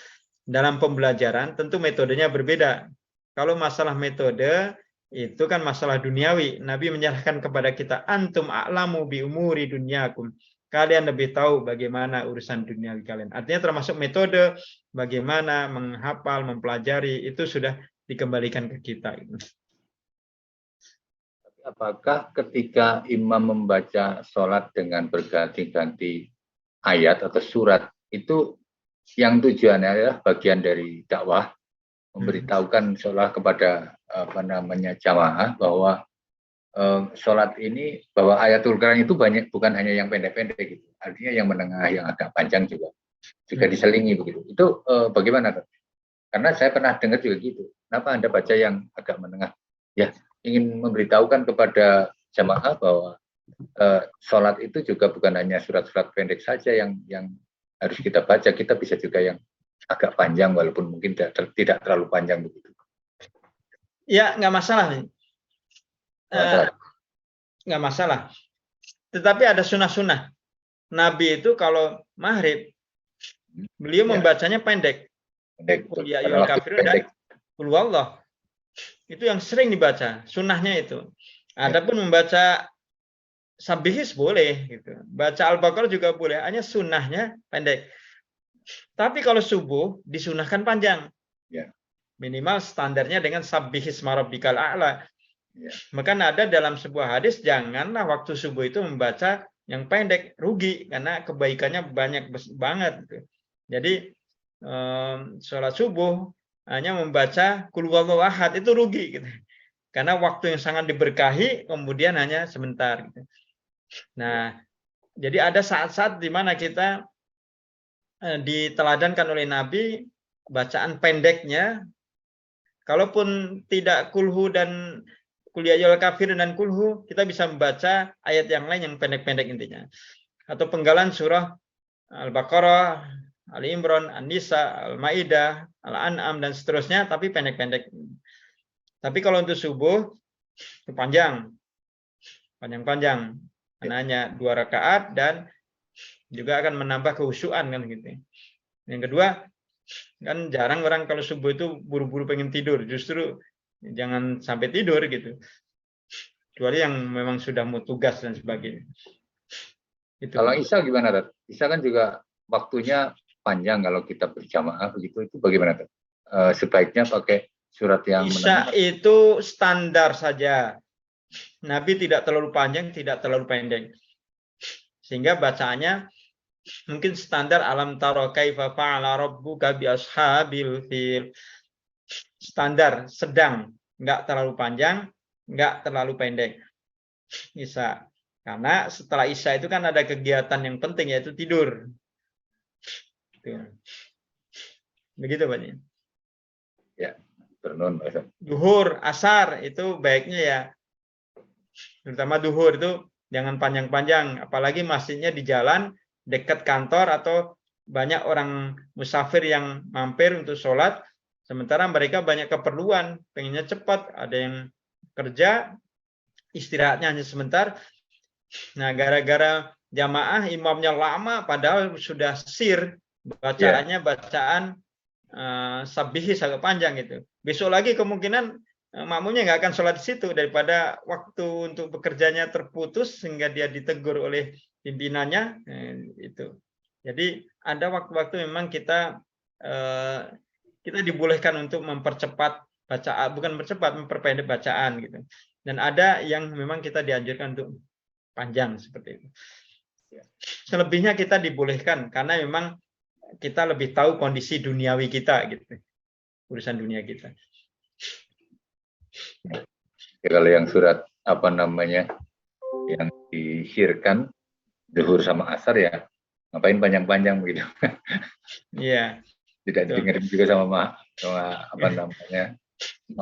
dalam pembelajaran tentu metodenya berbeda. Kalau masalah metode, itu kan masalah duniawi. Nabi menyerahkan kepada kita, antum a'lamu bi umuri dunyakum. Kalian lebih tahu bagaimana urusan duniawi kalian. Artinya termasuk metode bagaimana menghafal, mempelajari, itu sudah dikembalikan ke kita. apakah ketika imam membaca sholat dengan berganti-ganti ayat atau surat, itu yang tujuannya adalah bagian dari dakwah, memberitahukan sholat kepada jamaah bahwa sholat ini, bahwa ayatul Quran itu banyak, bukan hanya yang pendek-pendek gitu, artinya yang menengah, yang agak panjang juga diselingi begitu. Itu bagaimana, Pak? Karena saya pernah dengar juga gitu. Kenapa Anda baca yang agak menengah? Ya, ingin memberitahukan kepada jamaah bahwa sholat itu juga bukan hanya surat-surat pendek saja yang harus kita baca, kita bisa juga yang agak panjang, walaupun mungkin tidak terlalu panjang begitu. Ya, nggak masalah nih. Nggak masalah. Tetapi ada sunnah-sunnah. Nabi itu kalau maghrib, beliau membacanya pendek. Qul ya ayyuhal kafirun dan Qul huwallah. Itu yang sering dibaca, sunnahnya itu. Adapun membaca Sabbihis boleh gitu. Baca Al-Baqarah juga boleh, hanya sunnahnya pendek. Tapi kalau subuh disunahkan panjang. Minimal standarnya dengan Sabbihis marabbikal a'la. Maka ada dalam sebuah hadis, janganlah waktu subuh itu membaca yang pendek, rugi karena kebaikannya banyak banget. Jadi sholat subuh hanya membaca Qul huwallahu ahad itu rugi gitu. Karena waktu yang sangat diberkahi kemudian hanya sebentar gitu. Nah, jadi ada saat-saat di mana kita diteladankan oleh Nabi bacaan pendeknya, kalaupun tidak kulhu dan Qul ya ayyuhal kafirun dan kulhu, kita bisa membaca ayat yang lain yang pendek-pendek intinya. Atau penggalan surah Al-Baqarah, Ali Imran, An-Nisa, Al-Maidah, Al-An'am dan seterusnya, tapi pendek-pendek. Tapi kalau untuk subuh itu panjang, panjang-panjang, hanya 2 rakaat dan juga akan menambah kehusuan kan gitu. Yang kedua, kan jarang orang kalau subuh itu buru-buru pengen tidur, justru jangan sampai tidur gitu. Kecuali yang memang sudah mau tugas dan sebagainya. Itu. Kalau Isya gimana, Tat? Isya kan juga waktunya panjang kalau kita berjamaah begitu, itu bagaimana, Tat? Sebaiknya pakai surat yang Isya itu standar saja. Nabi tidak terlalu panjang, tidak terlalu pendek. Sehingga bacaannya mungkin standar alam tara kaifa fa'ala rabbuka bi ashabil fil. Standar, sedang, nggak terlalu panjang, nggak terlalu pendek. Isya. Karena setelah Isya itu kan ada kegiatan yang penting, yaitu tidur. Begitu Pak. Ya, bernun. Duhur, asar itu baiknya ya, terutama duhur itu jangan panjang-panjang, apalagi masjidnya di jalan dekat kantor atau banyak orang musafir yang mampir untuk sholat, sementara mereka banyak keperluan, pengennya cepat, ada yang kerja, istirahatnya hanya sebentar. Nah, gara-gara jamaah imamnya lama, padahal sudah sir, bacaannya bacaan Sabbihis agak panjang gitu. Besok lagi kemungkinan makmumnya nggak akan sholat di situ, daripada waktu untuk bekerjanya terputus sehingga dia ditegur oleh pimpinannya itu. Jadi ada waktu-waktu memang kita dibolehkan untuk mempercepat bacaan, bukan mempercepat, memperpendek bacaan gitu. Dan ada yang memang kita dianjurkan untuk panjang seperti itu. Selebihnya kita dibolehkan karena memang kita lebih tahu kondisi duniawi kita gitu, urusan dunia kita. Ya, kalau yang surat yang disirkan zuhur sama asar ya ngapain panjang-panjang begitu. Iya. Tidak didengerin juga sama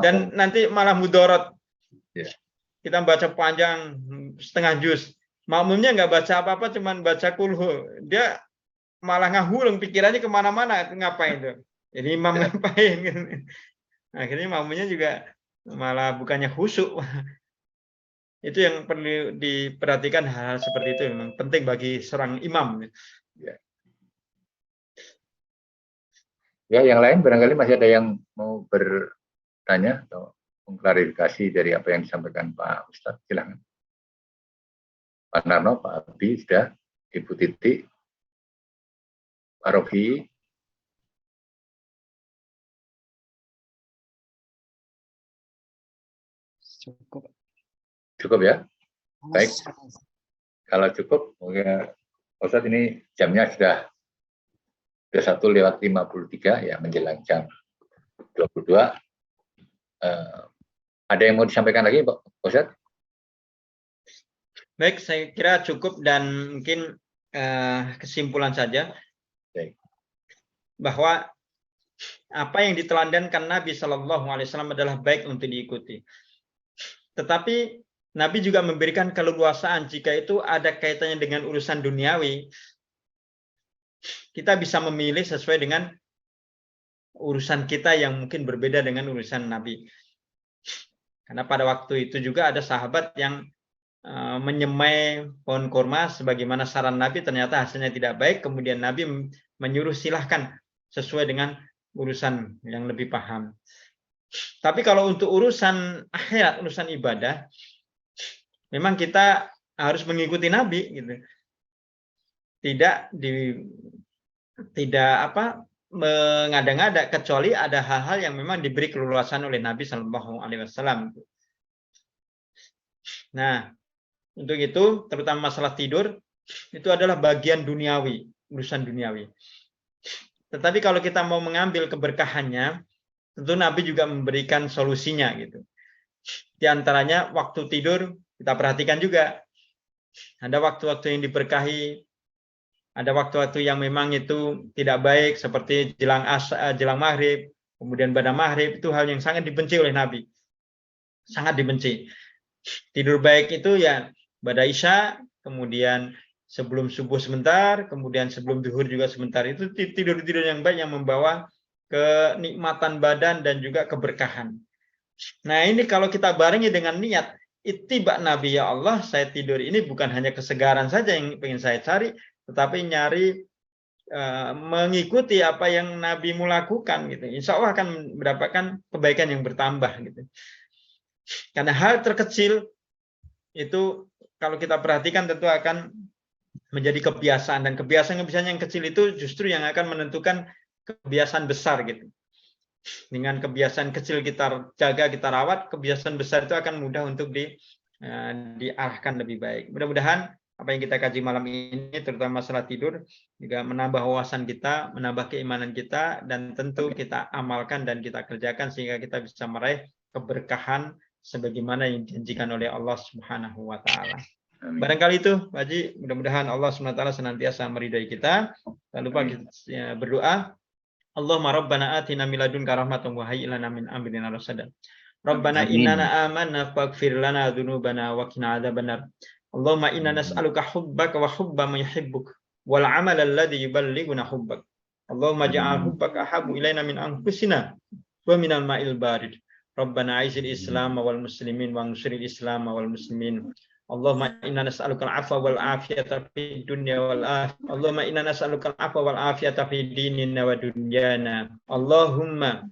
Dan nanti malah mudorot. Ya. Kita baca panjang setengah juz. Makmumnya nggak baca apa-apa, cuman baca kulhu. Dia malah ngahulung, pikirannya kemana-mana, ngapain tuh. Jadi imam ngapain. Akhirnya makmumnya juga malah bukannya khusyuk. Itu yang perlu diperhatikan, hal seperti itu memang penting bagi seorang imam. Ya, yang lain barangkali masih ada yang mau bertanya atau mengklarifikasi dari apa yang disampaikan Pak Ustadz, silakan. Pak Narno, Pak Abi, sudah, Ibu Titi, Pak Rofi. Cukup. Cukup ya? Baik. Kalau cukup, Ustadz ini jamnya sudah 1:53 ya, menjelang jam 22. Ada yang mau disampaikan lagi, Pak Ustadz? Baik, saya kira cukup dan mungkin kesimpulan saja. Baik. Bahwa apa yang diteladankan Nabi Shallallahu Alaihi Wasallam adalah baik untuk diikuti. Tetapi Nabi juga memberikan keleluasaan jika itu ada kaitannya dengan urusan duniawi. Kita bisa memilih sesuai dengan urusan kita yang mungkin berbeda dengan urusan Nabi. Karena pada waktu itu juga ada sahabat yang menyemai pohon kurma sebagaimana saran Nabi, ternyata hasilnya tidak baik. Kemudian Nabi menyuruh silahkan sesuai dengan urusan yang lebih paham. Tapi kalau untuk urusan akhirat, urusan ibadah, memang kita harus mengikuti Nabi, gitu. Tidak mengada-ngada, kecuali ada hal-hal yang memang diberi keleluasaan oleh Nabi Shallallahu Alaihi Wasallam. Nah, untuk itu, terutama masalah tidur, itu adalah bagian duniawi, urusan duniawi. Tetapi kalau kita mau mengambil keberkahannya, tentu Nabi juga memberikan solusinya, gitu. Di antaranya waktu tidur, kita perhatikan juga. Ada waktu-waktu yang diberkahi, ada waktu-waktu yang memang itu tidak baik, seperti jelang maghrib, kemudian pada maghrib, itu hal yang sangat dibenci oleh Nabi. Sangat dibenci. Tidur baik itu ya pada Isya, kemudian sebelum subuh sebentar, kemudian sebelum zuhur juga sebentar. Itu tidur-tidur yang baik yang membawa kenikmatan badan dan juga keberkahan. Nah, ini kalau kita barengi dengan niat ittiba Nabi, ya Allah, saya tidur ini bukan hanya kesegaran saja yang ingin saya cari, tetapi nyari mengikuti apa yang Nabi-Mu lakukan, gitu. Insya Allah akan mendapatkan kebaikan yang bertambah, gitu. Karena hal terkecil itu kalau kita perhatikan tentu akan menjadi kebiasaan, dan kebiasaan yang kecil itu justru yang akan menentukan kebiasaan besar, gitu. Dengan kebiasaan kecil kita jaga, kita rawat, kebiasaan besar itu akan mudah untuk diarahkan lebih baik. Mudah-mudahan apa yang kita kaji malam ini, terutama masalah tidur, juga menambah wawasan kita, menambah keimanan kita, dan tentu kita amalkan dan kita kerjakan sehingga kita bisa meraih keberkahan sebagaimana yang dijanjikan oleh Allah Subhanahu wa Ta'ala. Barangkali itu, Pak Haji, mudah-mudahan Allah Subhanahu wa Ta'ala senantiasa meridai kita. Jangan lupa kita berdoa. Allahumma rabbana atina min ladunka rahmatan wa hayyi lana min amrina rasada. Rabbana innana amanna faghfir lana dzunubana wa qina adzabannar. Allahumma inna nas'aluka hubbaka wa hubba man yuhibbuk wal 'amala alladhi yuballighuna hubbak. Allahumma ja'al hubbaka ahabbu ilaina min anfusina wa minal ma'il barid. Rabbana aizil Islam wal muslimin wa ansuril Islam wal muslimin. Allahumma inna nas'aluka al-'afwa wal 'afiyata fid dunya wal akhirah. Allahumma inna nas'aluka al-'afwa wal 'afiyata fid dinina wa dunyana. Allahumma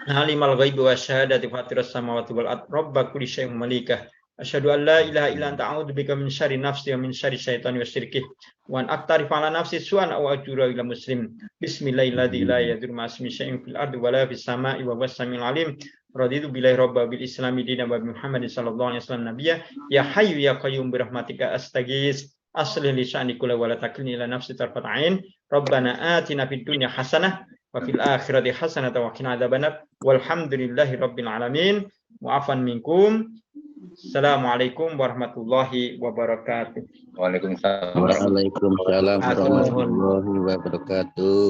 alimal ghaibi wasyahadati fatiras samawati wal ardh rabb kulli syai'in malikah. Asyhadu an la ilaha illa anta a'udzubika min syarri nafsi wa min syarri syaitani wa syirkihi wa an aqtarif ala nafsi su'an aw ajura ila muslim. Bismillahirrahmanirrahim. La yadurru ma ismi syai'in fil ardi wa la fis sama'i wa huwas samiul alim. Raditu billahi robba bil islami dina wa Muhammadin sallallahu alaihi wasallam nabiyya. Ya hayyu ya qayyum bi rahmatika astaghis. Aslih li sya'ni kulli wa la takilni ila nafsi tarfat ain. Rabbana atina fid dunya hasanah wa fil akhirati hasanah wa qina adzabannar. Walhamdulillahi rabbil alamin. Wa'afan minkum. Assalamualaikum warahmatullahi wabarakatuh. Waalaikumsalam. Waalaikumsalam warahmatullahi wabarakatuh.